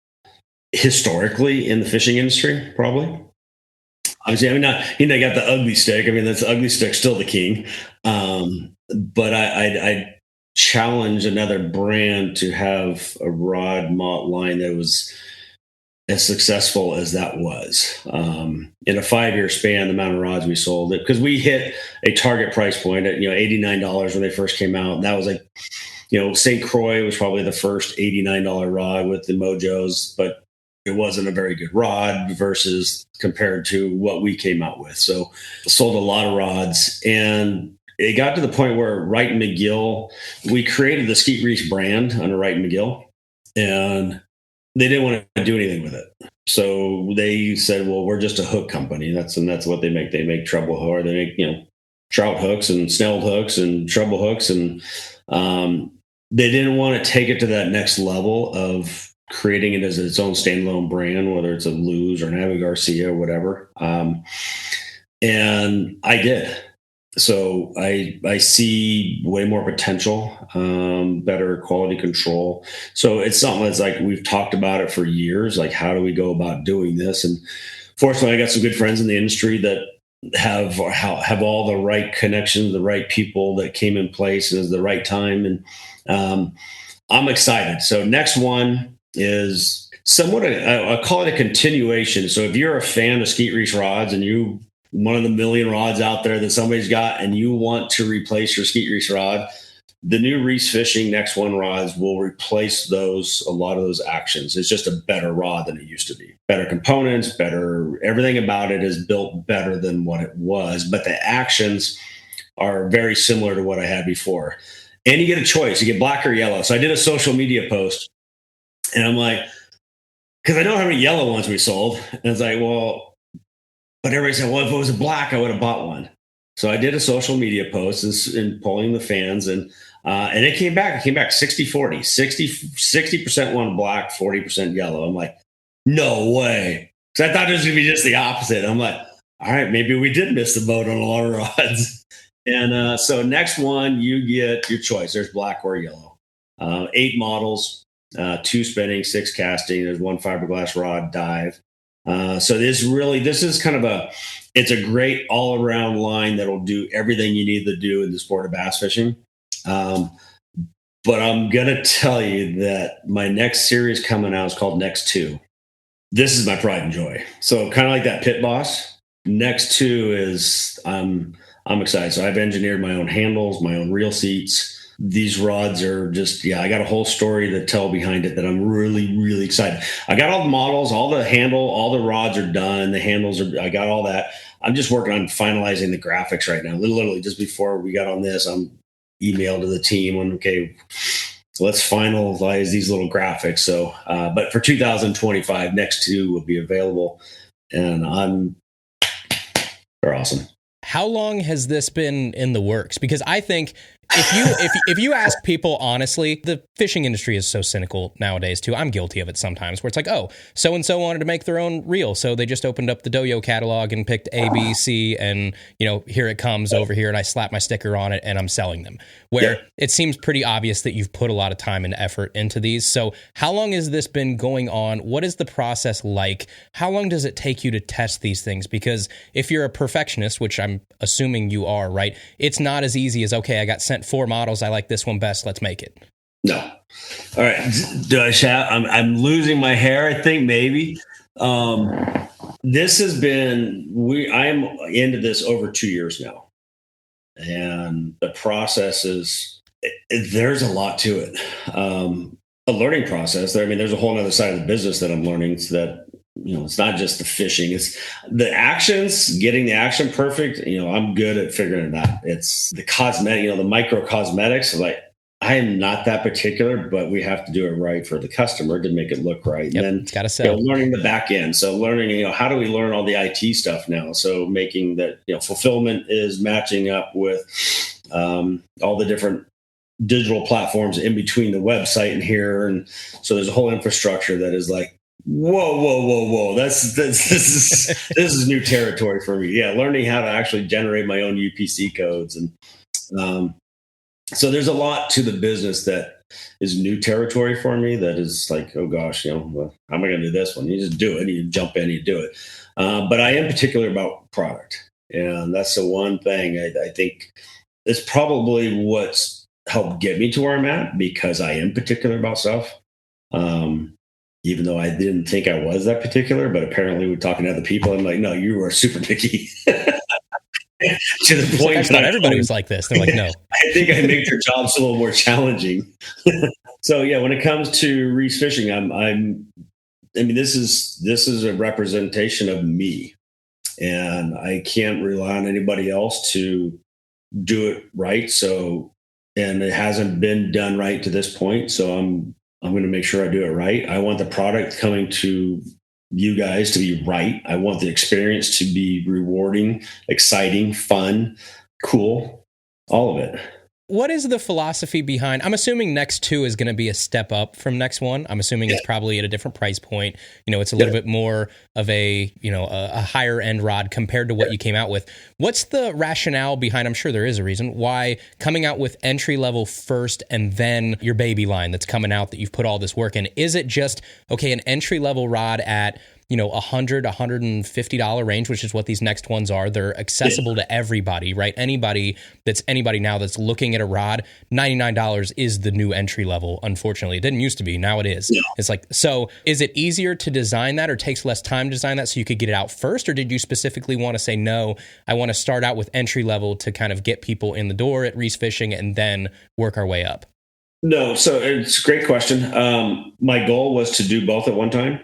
historically in the fishing industry, probably. Obviously, I mean, I got the ugly stick. I mean, that's ugly stick still the king. But I challenge another brand to have a rod mott line that was as successful as that was. In a 5-year span, the amount of rods we sold, it because we hit a target price point at $89 when they first came out. And that was like, St. Croix was probably the first $89 rod with the Mojos, but it wasn't a very good rod versus compared to what we came out with. So sold a lot of rods, and it got to the point where Wright and McGill, we created the Skeet Reese brand under Wright and McGill, and they didn't want to do anything with it. So they said, well, we're just a hook company. That's what they make. They make treble hook, or they make, trout hooks and snelled hooks and treble hooks. And they didn't want to take it to that next level of creating it as its own standalone brand, whether it's a Luz or an Abbey Garcia or whatever. And I did. So I see way more potential, better quality control. So it's something that's like, we've talked about it for years. Like, how do we go about doing this? And fortunately, I got some good friends in the industry that have all the right connections, the right people that came in place at the right time. And I'm excited. So next one is somewhat, I'll call it a continuation. So if you're a fan of Skeet Reese rods and one of the million rods out there that somebody's got, and you want to replace your Skeet Reese rod, the new Reese Fishing Next One rods will replace a lot of those actions. It's just a better rod than it used to be. Better components, better, everything about it is built better than what it was, but the actions are very similar to what I had before. And you get a choice. You get black or yellow. So I did a social media post, and I'm like, because I know how many yellow ones we sold. And it's like, well, but everybody said, well, if it was a black, I would have bought one. So I did a social media post and polling the fans, and it came back. It came back 60-40, 60% wanted black, 40% yellow. I'm like, no way. Because I thought it was going to be just the opposite. I'm like, all right, maybe we did miss the boat on a lot of rods. And so next one, you get your choice. There's black or yellow. 8 models, 2 spinning, 6 casting. There's 1 fiberglass rod dive. So this is kind of it's a great all around line that'll do everything you need to do in the sport of bass fishing. But I'm going to tell you that my next series coming out is called Next 2. This is my pride and joy. So kind of like that Pit Boss. Next 2 is I'm excited. So I've engineered my own handles, my own reel seats. These rods are just, I got a whole story to tell behind it that I'm really, really excited. I got all the models, all the handle, all the rods are done. The handles I got all that. I'm just working on finalizing the graphics right now. Literally just before we got on this, I'm emailed to the team on, okay, let's finalize these little graphics. So, but for 2025, Next 2 will be available, and they're awesome. How long has this been in the works? Because I think if you ask people honestly, the fishing industry is so cynical nowadays too. I'm guilty of it sometimes, where it's like, oh, so and so wanted to make their own reel, so they just opened up the Doyo catalog and picked A, B, C, and here it comes over here, and I slap my sticker on it and I'm selling them. Where it seems pretty obvious that you've put a lot of time and effort into these. So how long has this been going on? What is the process like? How long does it take you to test these things? Because if you're a perfectionist, which I'm assuming you are, right? It's not as easy as, okay, I got sent 4 models. I like this one best. Let's make it. No. All right. Do I shout? I'm losing my hair, I think, maybe. This has been, I'm into this over 2 years now. And the process there's a lot to it. A learning process. There's a whole other side of the business that I'm learning, so that, it's not just the fishing, it's the actions, getting the action perfect. I'm good at figuring it out. It's the cosmetic, the micro cosmetics. Like, I am not that particular, but we have to do it right for the customer to make it look right. Yep, and then it's got to sell. Learning the back end. So learning, how do we learn all the IT stuff now? So making that, fulfillment is matching up with all the different digital platforms in between the website and here. And so there's a whole infrastructure that is like, whoa. This is new territory for me. Yeah. Learning how to actually generate my own UPC codes. And so there's a lot to the business that is new territory for me. That is like, oh gosh, how am I going to do this one? You just do it. You jump in, you do it. But I am particular about product. And that's the one thing I think is probably what's helped get me to where I'm at, because I am particular about stuff. Even though I didn't think I was that particular, but apparently we're talking to other people. I'm like, no, you are super picky. To the point I thought everybody was like this. They're like, no. I think I make their jobs a little more challenging. So yeah, when it comes to Reese Fishing, this is a representation of me, and I can't rely on anybody else to do it right. So, and it hasn't been done right to this point. So I'm going to make sure I do it right. I want the product coming to you guys to be right. I want the experience to be rewarding, exciting, fun, cool, all of it. What is the philosophy behind, I'm assuming Next 2 is going to be a step up from Next 1. I'm assuming it's probably at a different price point. It's a little bit more of a higher end rod compared to what you came out with. What's the rationale behind, I'm sure there is a reason, why coming out with entry level first and then your baby line that's coming out that you've put all this work in? Is it just, okay, an entry level rod at $100, $150 range, which is what these next ones are. They're accessible to everybody, right? Anybody now that's looking at a rod, $99 is the new entry level. Unfortunately, it didn't used to be. Now it is. Yeah. It's like, so is it easier to design that, or takes less time to design that so you could get it out first? Or did you specifically want to say, no, I want to start out with entry level to kind of get people in the door at Reese Fishing and then work our way up? No. So it's a great question. My goal was to do both at one time.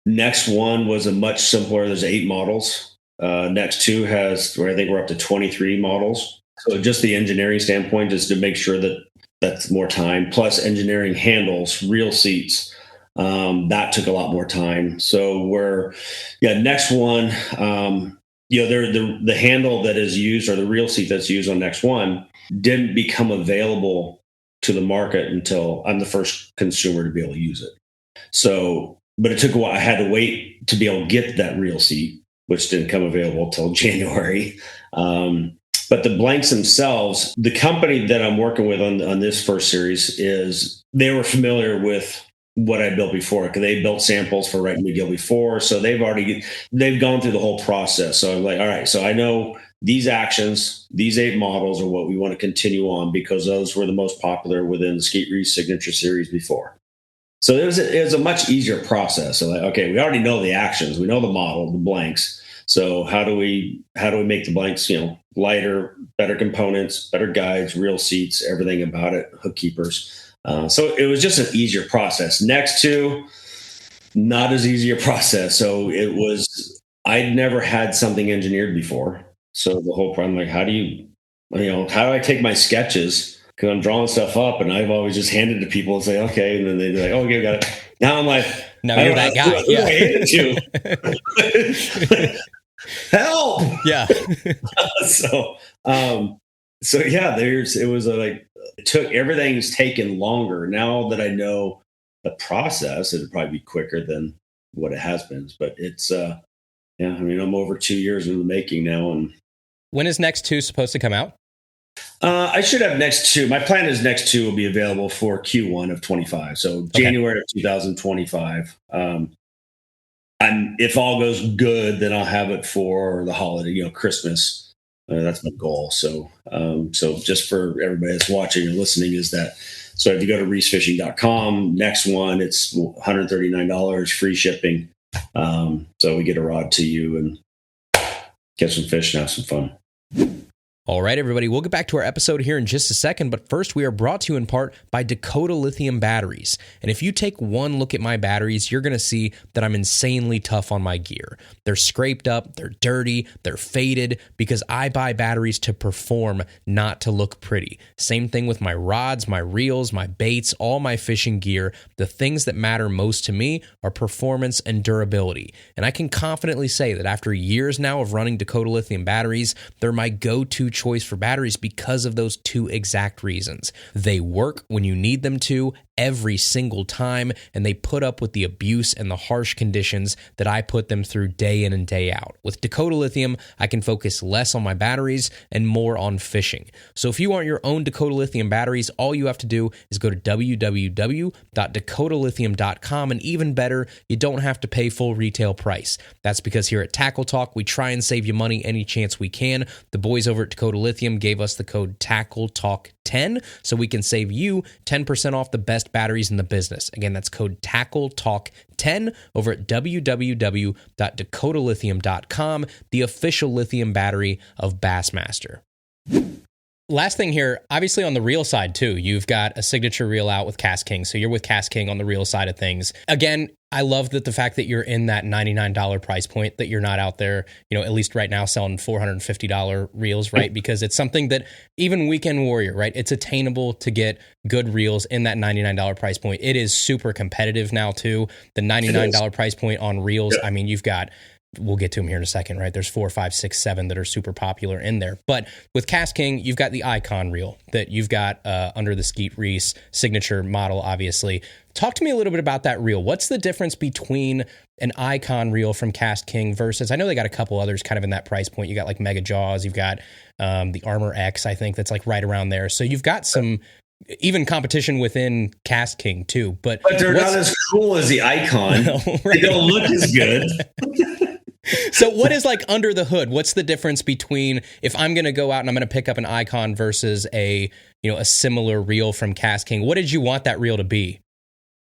Next 1 was a much simpler. There's 8 models. Next 2 has, where I think we're up to 23 models. So just the engineering standpoint is to make sure that that's more time, plus engineering handles, reel seats. That took a lot more time. So next 1, the handle that is used, or the reel seat that's used on next 1, didn't become available to the market until I'm the first consumer to be able to use it. So, but it took a while. I had to wait to be able to get that reel seat, which didn't come available till January. But the blanks themselves, the company that I'm working with on this first series they were familiar with what I built before, because they built samples for Wright McGill before. So they've gone through the whole process. So I'm like, all right, so I know these actions, these 8 models are what we want to continue on, because those were the most popular within the Skeet Reese Signature Series before. So it was a much easier process. So like, okay, we already know the actions, we know the model, the blanks. So how do we make the blanks, lighter, better components, better guides, reel seats, everything about it, hook keepers. So it was just an easier process. Next 2, not as easy a process. So I'd never had something engineered before. So the whole problem, like, how do I take my sketches? Because I'm drawing stuff up, and I've always just handed it to people and say, okay. And then they'd be like, oh, okay, got it. Now I'm like, no, you're that guy. Who do I hand it to? Help. Yeah. Everything's taken longer. Now that I know the process, it'd probably be quicker than what it has been. But it's, I'm over 2 years in the making now. And when is Next 2 supposed to come out? I should have Next 2. My plan is Next 2 will be available for Q1 of 25. So January of 2025. And if all goes good, then I'll have it for the holiday, Christmas. That's my goal. So just for everybody that's watching and listening, so if you go to reesefishing.com, next one, it's $139, free shipping. So we get a rod to you and catch some fish and have some fun. All right, everybody, we'll get back to our episode here in just a second, but first we are brought to you in part by Dakota Lithium batteries. And if you take one look at my batteries, you're going to see that I'm insanely tough on my gear. They're scraped up, they're dirty, they're faded, because I buy batteries to perform, not to look pretty. Same thing with my rods, my reels, my baits, all my fishing gear. The things that matter most to me are performance and durability. And I can confidently say that after years now of running Dakota Lithium batteries, they're my go-to choice for batteries because of those 2 exact reasons. They work when you need them to every single time, and they put up with the abuse and the harsh conditions that I put them through day in and day out. With Dakota Lithium, I can focus less on my batteries and more on fishing. So if you want your own Dakota Lithium batteries, all you have to do is go to www.dakotalithium.com, and even better, you don't have to pay full retail price. That's because here at Tackle Talk, we try and save you money any chance we can. The boys over at Dakota Lithium gave us the code TACKLETALK10 so we can save you 10% off the best batteries in the business. Again, that's code TACKLETALK10 over at www.dakotalithium.com, the official lithium battery of Bassmaster. Last thing here, obviously on the reel side too, you've got a signature reel out with Cast King. So you're with Cast King on the reel side of things. Again, I love that the fact that you're in that $99 price point, that you're not out there, at least right now selling $450 reels, right? Because it's something that even Weekend Warrior, right? It's attainable to get good reels in that $99 price point. It is super competitive now too. The $99 price point on reels. I mean, we'll get to them here in a second, right? There's 4, 5, 6, 7 that are super popular in there. But with Cast King, you've got the Icon reel that you've got under the Skeet Reese signature model, obviously. Talk to me a little bit about that reel. What's the difference between an Icon reel from Cast King versus, I know they got a couple others kind of in that price point. You got like Mega Jaws, you've got the Armor X, I think that's like right around there. So you've got some even competition within Cast King too. But they're not as cool as the Icon. Well, right. They don't look as good. So what is like under the hood? What's the difference between if I'm going to go out and I'm going to pick up an Icon versus a similar reel from Cast King? What did you want that reel to be?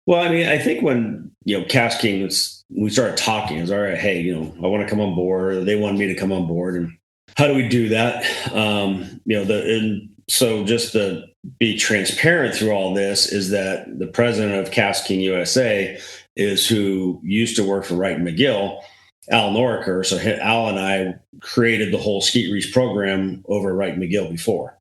Well, I mean, I think when, Cast King we started talking, it was all right, hey, I want to come on board. They wanted me to come on board. And how do we do that? So just to be transparent through all this is that the president of Cast King USA is who used to work for Wright and McGill, Al Noriker. So Al and I created the whole Skeet Reese program over at Wright and McGill before.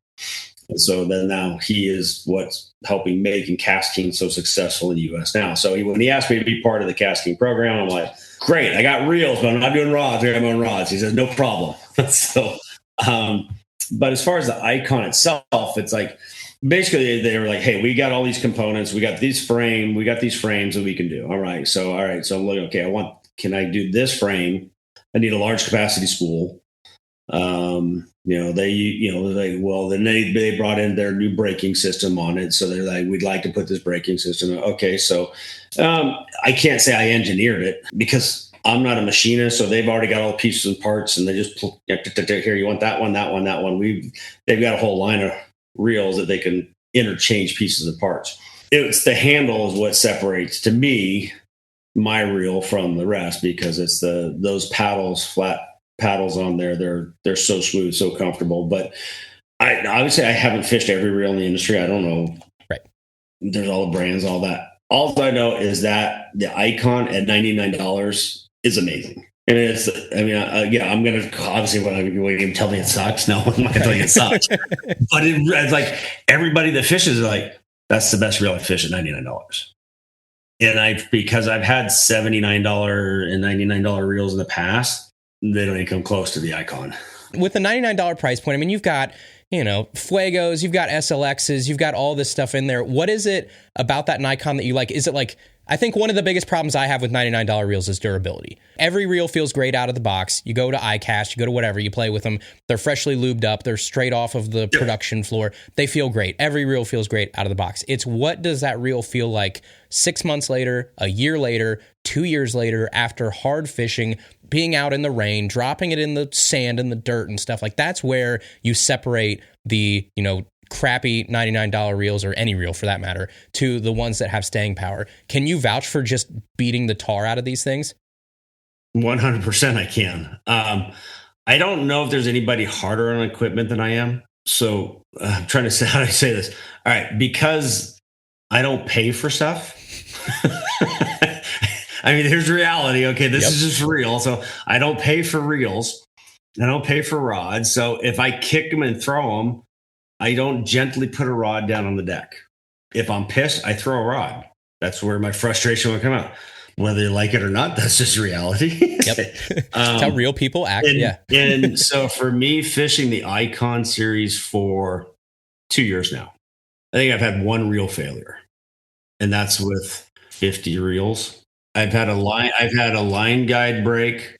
And so then now he is what's helping making Cast King so successful in the U.S. now. So when he asked me to be part of the Cast King program, I'm like, great, I got reels, but I'm not doing rods. I'm on rods. He says, no problem. So, but as far as the Icon itself, it's like, basically they were like, hey, we got all these components. We got these frames that we can do. All right. So I'm like, okay, can I do this frame? I need a large capacity spool. They brought in their new braking system on it. So they're like, we'd like to put this braking system. Okay. So, I can't say I engineered it because I'm not a machinist. So they've already got all the pieces and parts and they just here, you want that one. They've got a whole line of reels that they can interchange pieces of parts. It's the handle is what separates to me my reel from the rest because it's those flat paddles on there. They're so smooth, so comfortable. But I would say I haven't fished every reel in the industry. I don't know. Right. There's all the brands, all that. All I know is that the Icon at $99 is amazing. And I'm going to obviously when you tell me it sucks. No, I'm not going to tell you it sucks. But it's like everybody that fishes is like, that's the best reel I fish at $99. And because I've had $79 and $99 reels in the past, they don't even come close to the Icon. With the $99 price point, I mean, you've got, Fuegos, you've got SLXs, you've got all this stuff in there. What is it about that Nikon that you like? Is it like, I think one of the biggest problems I have with $99 reels is durability. Every reel feels great out of the box. You go to iCast, you go to whatever, you play with them. They're freshly lubed up. They're straight off of the production floor. They feel great. Every reel feels great out of the box. It's what does that reel feel like 6 months later, a year later, 2 years later, after hard fishing, being out in the rain, dropping it in the sand and the dirt and stuff like that's where you separate the, crappy $99 reels or any reel for that matter to the ones that have staying power. Can you vouch for just beating the tar out of these things? 100% I can. I don't know if there's anybody harder on equipment than I am. So I'm trying to say how do I say this? All right. Because I don't pay for stuff. I mean, here's reality. Okay. This is just real. So I don't pay for reels. I don't pay for rods. So if I kick them and throw them, I don't gently put a rod down on the deck. If I'm pissed, I throw a rod. That's where my frustration will come out. Whether you like it or not, that's just reality. Yep. That's how real people act. And so for me, fishing the Icon series for 2 years now, I think I've had one reel failure, and that's with 50 reels. I've had a line guide break.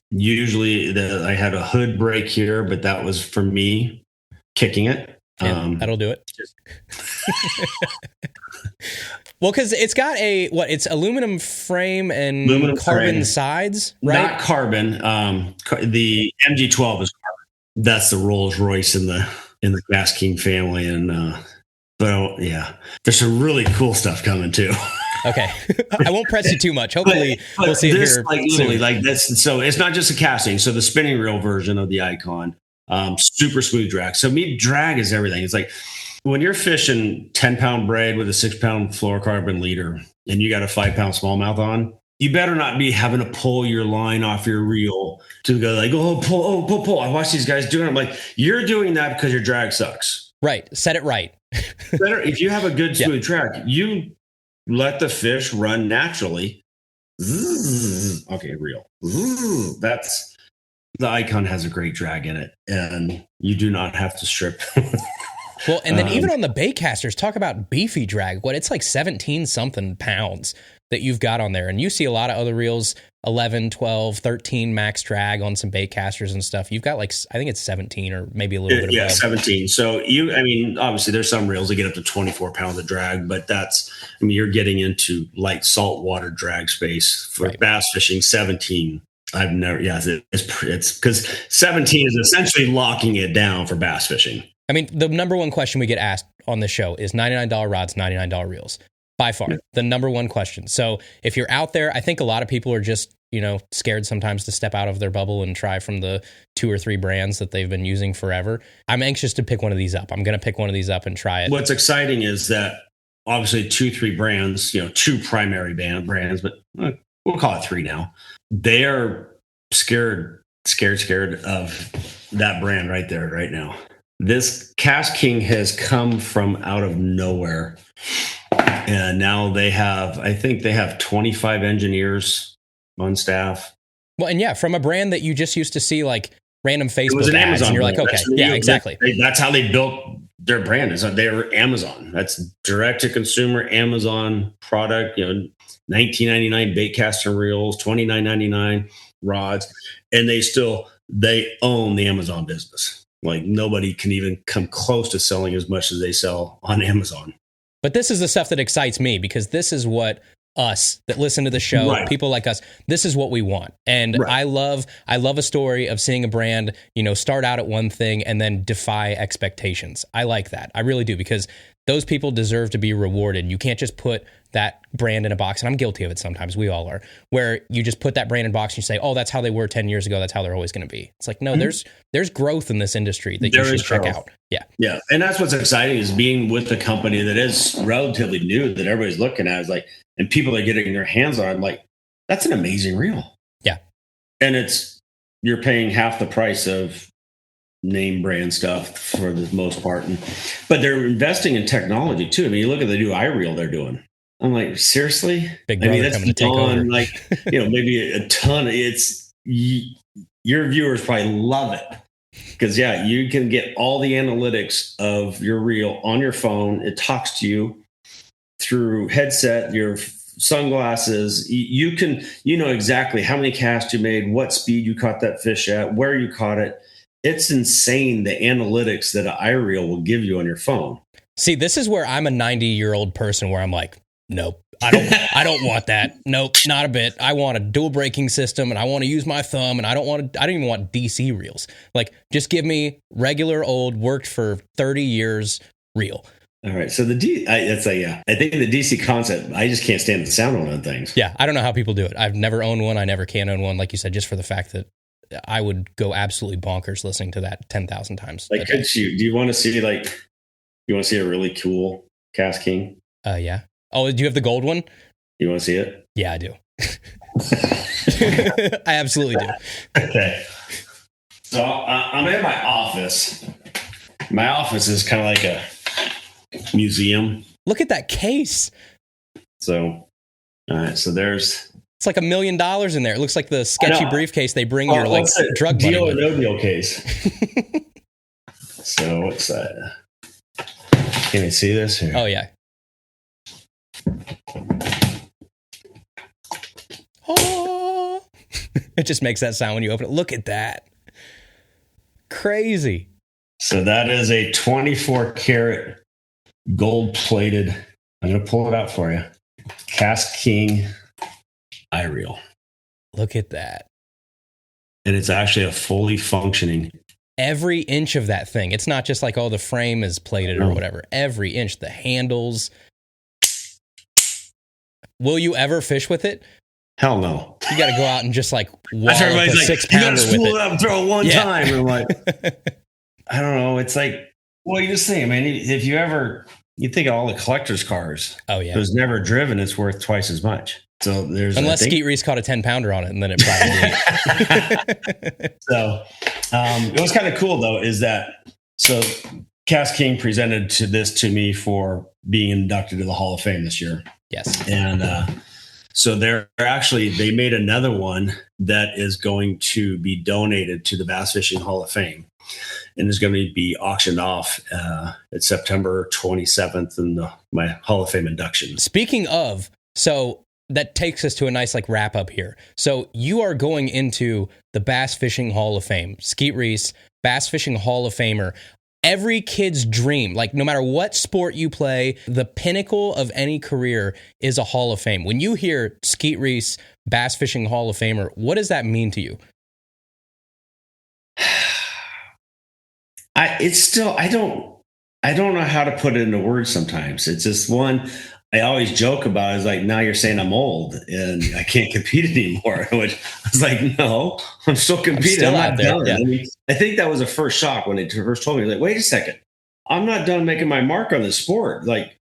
Usually I had a hood break here, but that was for me kicking it. That'll do it. Well, because it's got it's aluminum frame and carbon sides, right? Not carbon. The MG12 is carbon. That's the Rolls Royce in the Cast King family, and but there's some really cool stuff coming too. Okay, I won't press you too much. Hopefully, we'll see it here. Literally, like this. So it's not just a casting. So the spinning reel version of the Icon. Super smooth drag. So drag is everything. It's like when you're fishing 10-pound braid with a 6-pound fluorocarbon leader and you got a 5-pound smallmouth on, you better not be having to pull your line off your reel to go like, pull. I watch these guys doing it. I'm like, you're doing that because your drag sucks. Right. Set it right. Better if you have a good smooth drag, you let the fish run naturally. Okay, reel. That's the Icon has a great drag in it, and you do not have to strip. Well, and then even on the baitcasters, talk about beefy drag. It's like 17 something pounds that you've got on there. And you see a lot of other reels, 11, 12, 13 max drag on some baitcasters and stuff. You've got like, I think it's 17 or maybe a little bit above. 17. So obviously there's some reels that get up to 24 pounds of drag, but you're getting into light saltwater drag space for bass fishing. 17. I've never, it's because 17 is essentially locking it down for bass fishing. I mean, the number one question we get asked on the show is $99 rods, $99 reels. By far, the number one question. So if you're out there, I think a lot of people are just, scared sometimes to step out of their bubble and try from the 2 or 3 brands that they've been using forever. I'm anxious to pick one of these up. I'm going to pick one of these up and try it. What's exciting is that obviously 2, 3 brands, 2 primary brands, but we'll call it 3 now. They are scared of that brand right there, right now. This Cast King has come from out of nowhere. And now I think they have 25 engineers on staff. Well, and from a brand that you just used to see like random Facebook ads, and you're like, okay, exactly. That's how they built their brand. Is that they were Amazon. That's direct to consumer Amazon product. $19.99 baitcaster reels, $29.99 rods, and they own the Amazon business. Like nobody can even come close to selling as much as they sell on Amazon. But this is the stuff that excites me because this is what us that listen to the show, people like us, this is what we want. And I love a story of seeing a brand, start out at one thing and then defy expectations. I like that. I really do, because those people deserve to be rewarded. You can't just put that brand in a box, and I'm guilty of it sometimes. We all are, where you just put that brand in a box and you say, oh, that's how they were 10 years ago. That's how they're always going to be. It's like, no, there's growth in this industry that you should check out. Yeah. Yeah. And that's what's exciting is being with a company that is relatively new that everybody's looking at is like, and people are getting their hands on, like, that's an amazing reel. Yeah. And you're paying half the price of name brand stuff for the most part. But they're investing in technology too. I mean, you look at the new iReel they're doing. I'm like, seriously? Big brother that's coming to take over. Like, maybe a ton. Your viewers probably love it because you can get all the analytics of your reel on your phone. It talks to you through headset, your sunglasses. You know exactly how many casts you made, what speed you caught that fish at, where you caught it. It's insane the analytics that an iReel will give you on your phone. See, this is where I'm a 90-year-old person where I'm like, nope, I don't want that. Nope, not a bit. I want a dual braking system and I want to use my thumb, and I don't even want DC reels. Like, just give me regular old, worked for 30 years reel. All right. So I think the DC concept, I just can't stand the sound on things. Yeah. I don't know how people do it. I've never owned one. I never can own one. Like you said, just for the fact that I would go absolutely bonkers listening to that 10,000 times. Like, do you want to see a really cool Cast King? Yeah. Oh, do you have the gold one? You want to see it? Yeah, I do. I absolutely do. Okay. So I'm in my office. My office is kind of like a museum. Look at that case. So, all right. So it's like $1 million in there. It looks like the sketchy briefcase they bring your drug deal money or no deal case. So what's that? Can you see this here? Oh yeah. Oh. It just makes that sound when you open it. Look at that. Crazy. So that is a 24 karat gold plated. I'm going to pull it out for you. Cast King iReel. Look at that. And it's actually a fully functioning. Every inch of that thing. It's not just like, the frame is plated or whatever. Every inch, the handles. Will you ever fish with it? Hell no. You got to go out and just wall up a 6-pounder with it. You got to spool it up and throw it one time. And I'm like, I don't know. It's like, well, you just think, man, if you think of all the collector's cars. Oh, yeah. It was never driven. It's worth twice as much. So there's unless Skeet Reese caught a 10-pounder on it, and then it probably. So it was kind of cool though. Is that so? Cass King presented this to me for being inducted to the Hall of Fame this year. Yes, and so they made another one that is going to be donated to the Bass Fishing Hall of Fame, and is going to be auctioned off at September 27th in my Hall of Fame induction. Speaking of, so that takes us to a nice like wrap up here. So you are going into the Bass Fishing Hall of Fame. Skeet Reese, Bass Fishing Hall of Famer. Every kid's dream, like no matter what sport you play, the pinnacle of any career is a Hall of Fame. When you hear Skeet Reese, Bass Fishing Hall of Famer, what does that mean to you? I don't know how to put it into words sometimes. It's just one I always joke about is like, now you're saying I'm old and I can't compete anymore. Which I was like, no, I'm still competing. I'm not done. Yeah. I mean, I think that was the first shock when they first told me, like, wait a second, I'm not done making my mark on the sport. Like,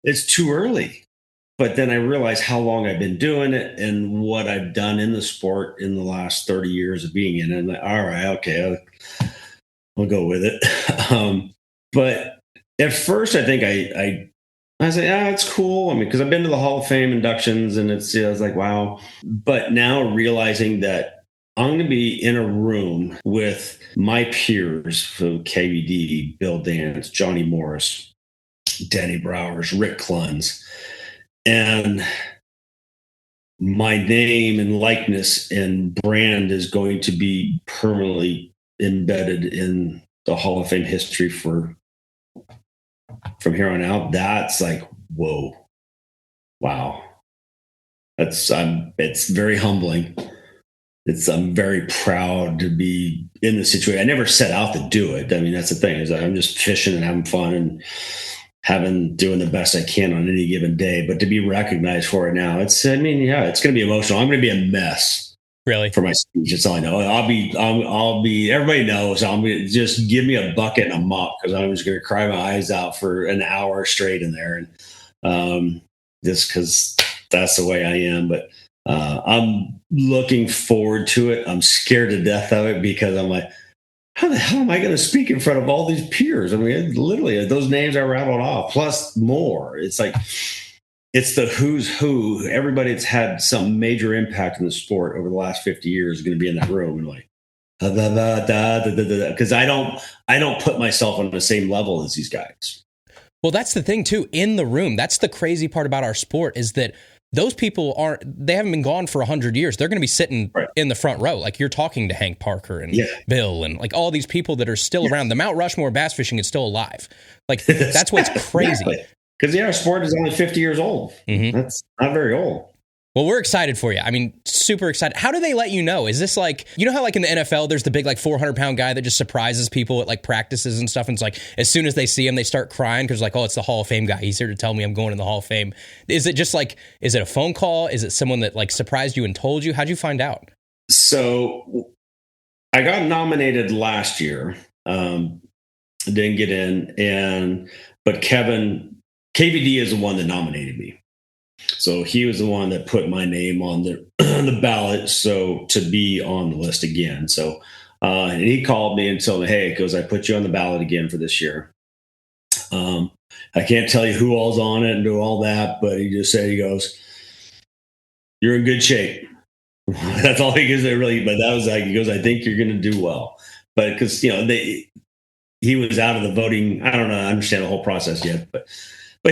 it's too early. But then I realized how long I've been doing it and what I've done in the sport in the last 30 years of being in it. And like, all right, okay, I'll go with it. But at first, I think I was like, it's cool. I mean, because I've been to the Hall of Fame inductions, and I was like, wow. But now realizing that I'm going to be in a room with my peers from KVD, Bill Dance, Johnny Morris, Danny Browers, Rick Cluns, and my name and likeness and brand is going to be permanently embedded in the Hall of Fame history from here on out. That's like, whoa, wow. It's very humbling. I'm very proud to be in the situation. I never set out to do it. I mean, that's the thing, is I'm just fishing and having fun and doing the best I can on any given day. But to be recognized for it now, it's going to be emotional. I'm going to be a mess. Really? For my speech. That's all I know. I'll be, everybody knows, just give me a bucket and a mop, because I'm just going to cry my eyes out for an hour straight in there. And just because that's the way I am. But I'm looking forward to it. I'm scared to death of it, because I'm like, how the hell am I going to speak in front of all these peers? I mean, literally, those names I rattled off, plus more. It's like, it's the who's who. Everybody that's had some major impact in the sport over the last 50 years is going to be in that room, and like, because I don't put myself on the same level as these guys. Well, that's the thing too. In the room, that's the crazy part about our sport, is that those people they haven't been gone for 100 years. They're going to be sitting in the front row. Like, you're talking to Hank Parker and Bill and like all these people that are still around. The Mount Rushmore bass fishing is still alive. Like, that's what's crazy. Because our sport is only 50 years old. Mm-hmm. That's not very old. Well, we're excited for you. I mean, super excited. How do they let you know? Is this like, you know how like in the NFL, there's the big like 400-pound guy that just surprises people at like practices and stuff, and it's like as soon as they see him, they start crying because like, oh, it's the Hall of Fame guy. He's here to tell me I'm going in the Hall of Fame. Is it just like, is it a phone call? Is it someone that like surprised you and told you? How'd you find out? So I got nominated last year. Didn't get in, but KVD is the one that nominated me. So he was the one that put my name on the ballot, so to be on the list again. So and he called me and told me, hey, I put you on the ballot again for this year. I can't tell you who all's on it and do all that, but he just said, he goes, you're in good shape. That's all he gives it really. But that was like, he goes, I think you're going to do well. But because, he was out of the voting. I don't know. I understand the whole process yet, but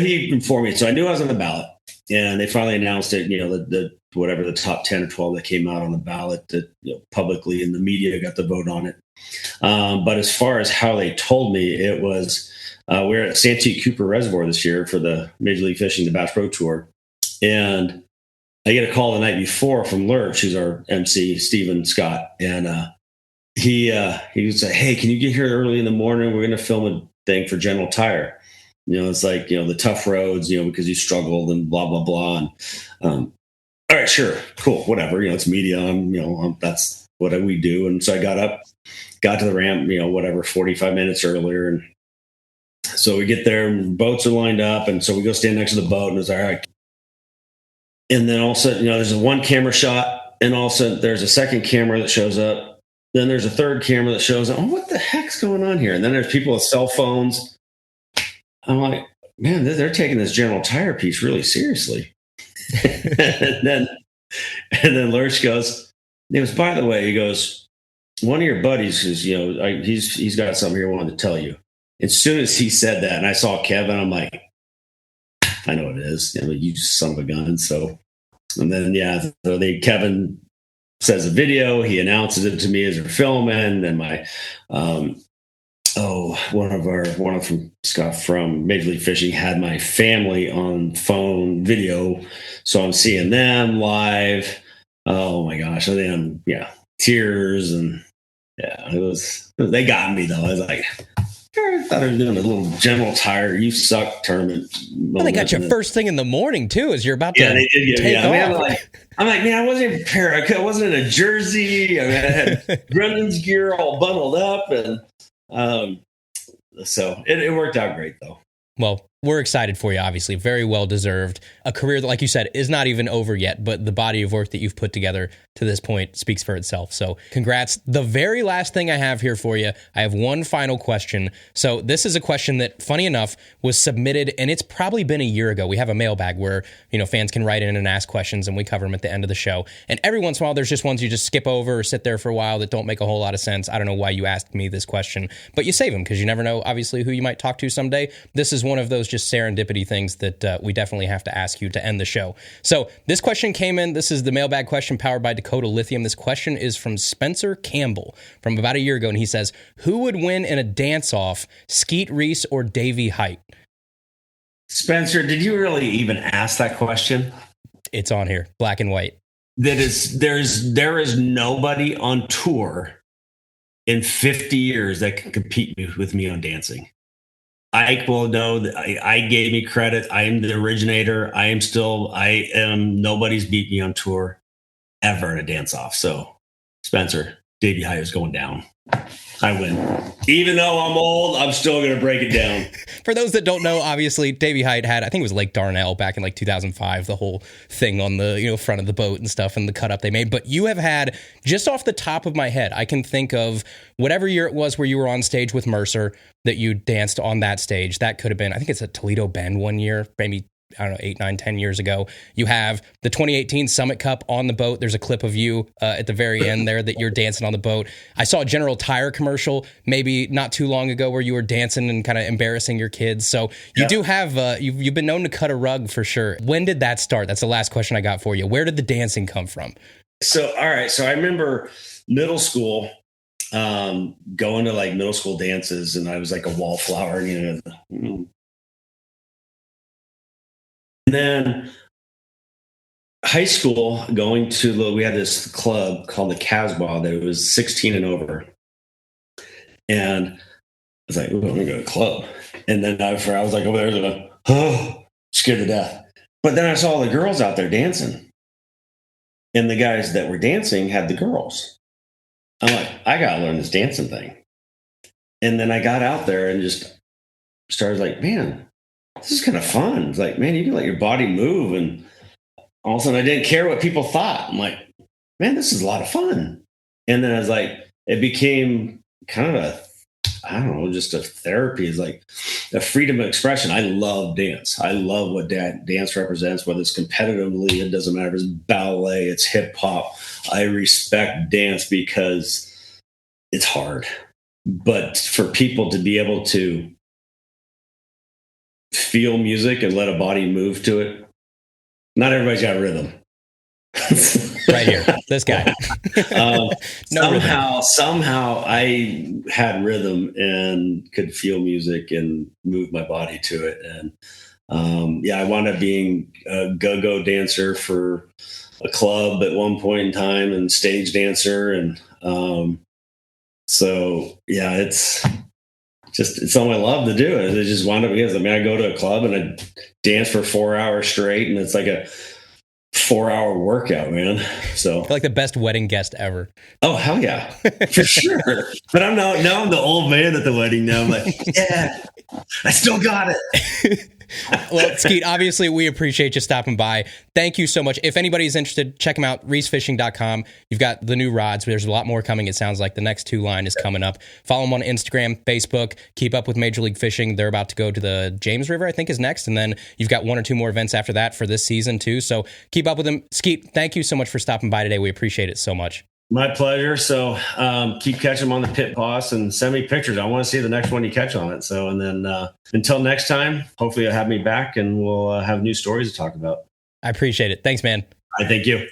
he informed me. So I knew I was on the ballot, and they finally announced it, the whatever the top 10 or 12 that came out on the ballot that publicly, and the media got the vote on it. But as far as how they told me, it was, we're at Santee Cooper Reservoir this year for the Major League Fishing, the Bass Pro Tour. And I get a call the night before from Lurch, who's our MC, Steven Scott. And he would say, hey, can you get here early in the morning? We're going to film a thing for General Tire. It's like, the tough roads, because you struggled and blah, blah, blah. And all right, sure, cool, whatever. It's media. That's what we do. And so I got up, got to the ramp, 45 minutes earlier. And so we get there, and boats are lined up. And so we go stand next to the boat, and it's all right, And then all of a sudden, there's a one camera shot, and all of a sudden there's a second camera that shows up. Then there's a third camera that shows up. Oh, what the heck's going on here? And then there's people with cell phones. I'm like, man, they're taking this General Tire piece really seriously. and then Lurch goes, by the way, he goes, one of your buddies is, he's got something here I wanted to tell you. As soon as he said that, and I saw Kevin, I'm like, I know what it is. You son of a gun. So, and then, Kevin says a video, he announces it to me as we're filming. Then my, one from Scott from Major League Fishing had my family on phone video. So I'm seeing them live. Oh my gosh. And then, tears. And they got me though. I was like, I thought I was doing a little General Tire, you suck tournament. Well, they got you first thing in the morning too, as you're about to take off. I'm like, man, I wasn't even prepared. I wasn't in a jersey. I had Brendan's gear all bundled up, and so it worked out great though. Well, we're excited for you, obviously. Very well deserved. A career that, like you said, is not even over yet, but the body of work that you've put together to this point speaks for itself. So congrats. The very last thing I have here for you, I have one final question. So this is a question that, funny enough, was submitted, and it's probably been a year ago. We have a mailbag where, fans can write in and ask questions, and we cover them at the end of the show. And every once in a while, there's just ones you just skip over or sit there for a while that don't make a whole lot of sense. I don't know why you asked me this question, but you save them because you never know, obviously, who you might talk to someday. This is one of those just serendipity things that we definitely have to ask you to end the show. So this question came in. This is the mailbag question powered by Dakota Lithium. This question is from Spencer Campbell from about a year ago, and he says, who would win in a dance-off, Skeet Reese or Davey Height? Spencer, did you really even ask that question? It's on here, black and white. There is nobody on tour in 50 years that can compete with me on dancing. Ike will know that I gave me credit. I am the originator. Nobody's beat me on tour ever in a dance-off. So, Spencer, Davey High is going down. I win. Even though I'm old, I'm still going to break it down. For those that don't know, obviously, Davey Height had, I think it was Lake Darnell back in 2005, the whole thing on the front of the boat and stuff and the cut up they made. But you have had, just off the top of my head, I can think of whatever year it was where you were on stage with Mercer that you danced on that stage. That could have been, I think it's at Toledo Bend one year, maybe, I don't know, 8, 9, 10 years ago. You have the 2018 Summit Cup on the boat. There's a clip of you at the very end there that you're dancing on the boat. I saw a General Tire commercial maybe not too long ago where you were dancing and kind of embarrassing your kids. So you do have, you've been known to cut a rug for sure. When did that start? That's the last question I got for you. Where did the dancing come from? So, all right. So I remember middle school, going to like middle school dances, and I was like a wallflower, And then high school, we had this club called the Casbah that it was 16 and over. And I was like, I'm going to go to the club. And then I was like over there, scared to death. But then I saw the girls out there dancing. And the guys that were dancing had the girls. I'm like, I got to learn this dancing thing. And then I got out there and just started like, man, this is kind of fun. It's like, man, you can let your body move. And all of a sudden I didn't care what people thought. I'm like, man, this is a lot of fun. And then I was like, it became kind of just a therapy. It's like a freedom of expression. I love dance. I love what dance represents, whether it's competitively, it doesn't matter if it's ballet, it's hip hop. I respect dance because it's hard. But for people to be able to feel music and let a body move to it, not everybody's got rhythm. Right here, this guy. Somehow I had rhythm and could feel music and move my body to it. And I wound up being a go-go dancer for a club at one point in time and stage dancer. And it's something I love to do. It just wound up because I go to a club and I dance for 4 hours straight, and it's like a 4-hour workout, man. So like the best wedding guest ever. Oh, hell yeah, for sure. But now I'm the old man at the wedding now. I'm like, yeah, I still got it. Well, Skeet, obviously, we appreciate you stopping by. Thank you so much. If anybody's interested, check them out, reesefishing.com. You've got the new rods. There's a lot more coming. It sounds like the next 2 line is coming up. Follow them on Instagram, Facebook. Keep up with Major League Fishing. They're about to go to the James River, I think, is next. And then you've got 1 or 2 more events after that for this season, too. So keep up with them. Skeet, thank you so much for stopping by today. We appreciate it so much. My pleasure. So keep catching them on the pit boss and send me pictures. I want to see the next one you catch on it. So, and then until next time, hopefully you'll have me back and we'll have new stories to talk about. I appreciate it. Thanks, man. I thank you.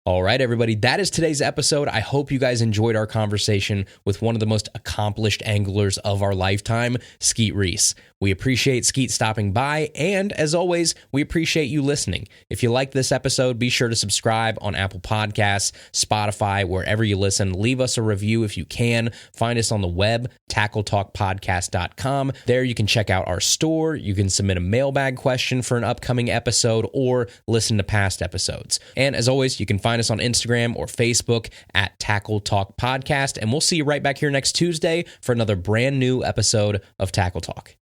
All right, everybody, that is today's episode. I hope you guys enjoyed our conversation with one of the most accomplished anglers of our lifetime, Skeet Reese. We appreciate Skeet stopping by, and as always, we appreciate you listening. If you like this episode, be sure to subscribe on Apple Podcasts, Spotify, wherever you listen. Leave us a review if you can. Find us on the web, tackletalkpodcast.com. There you can check out our store. You can submit a mailbag question for an upcoming episode or listen to past episodes. And as always, you can find us on Instagram or Facebook at Tackle Talk Podcast, and we'll see you right back here next Tuesday for another brand new episode of Tackle Talk.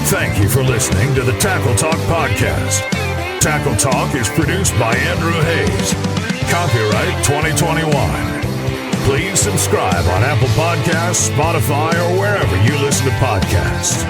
Thank you for listening to the Tackle Talk podcast. Tackle Talk is produced by Andrew Hayes. Copyright 2021. Please subscribe on Apple Podcasts, Spotify, or wherever you listen to podcasts.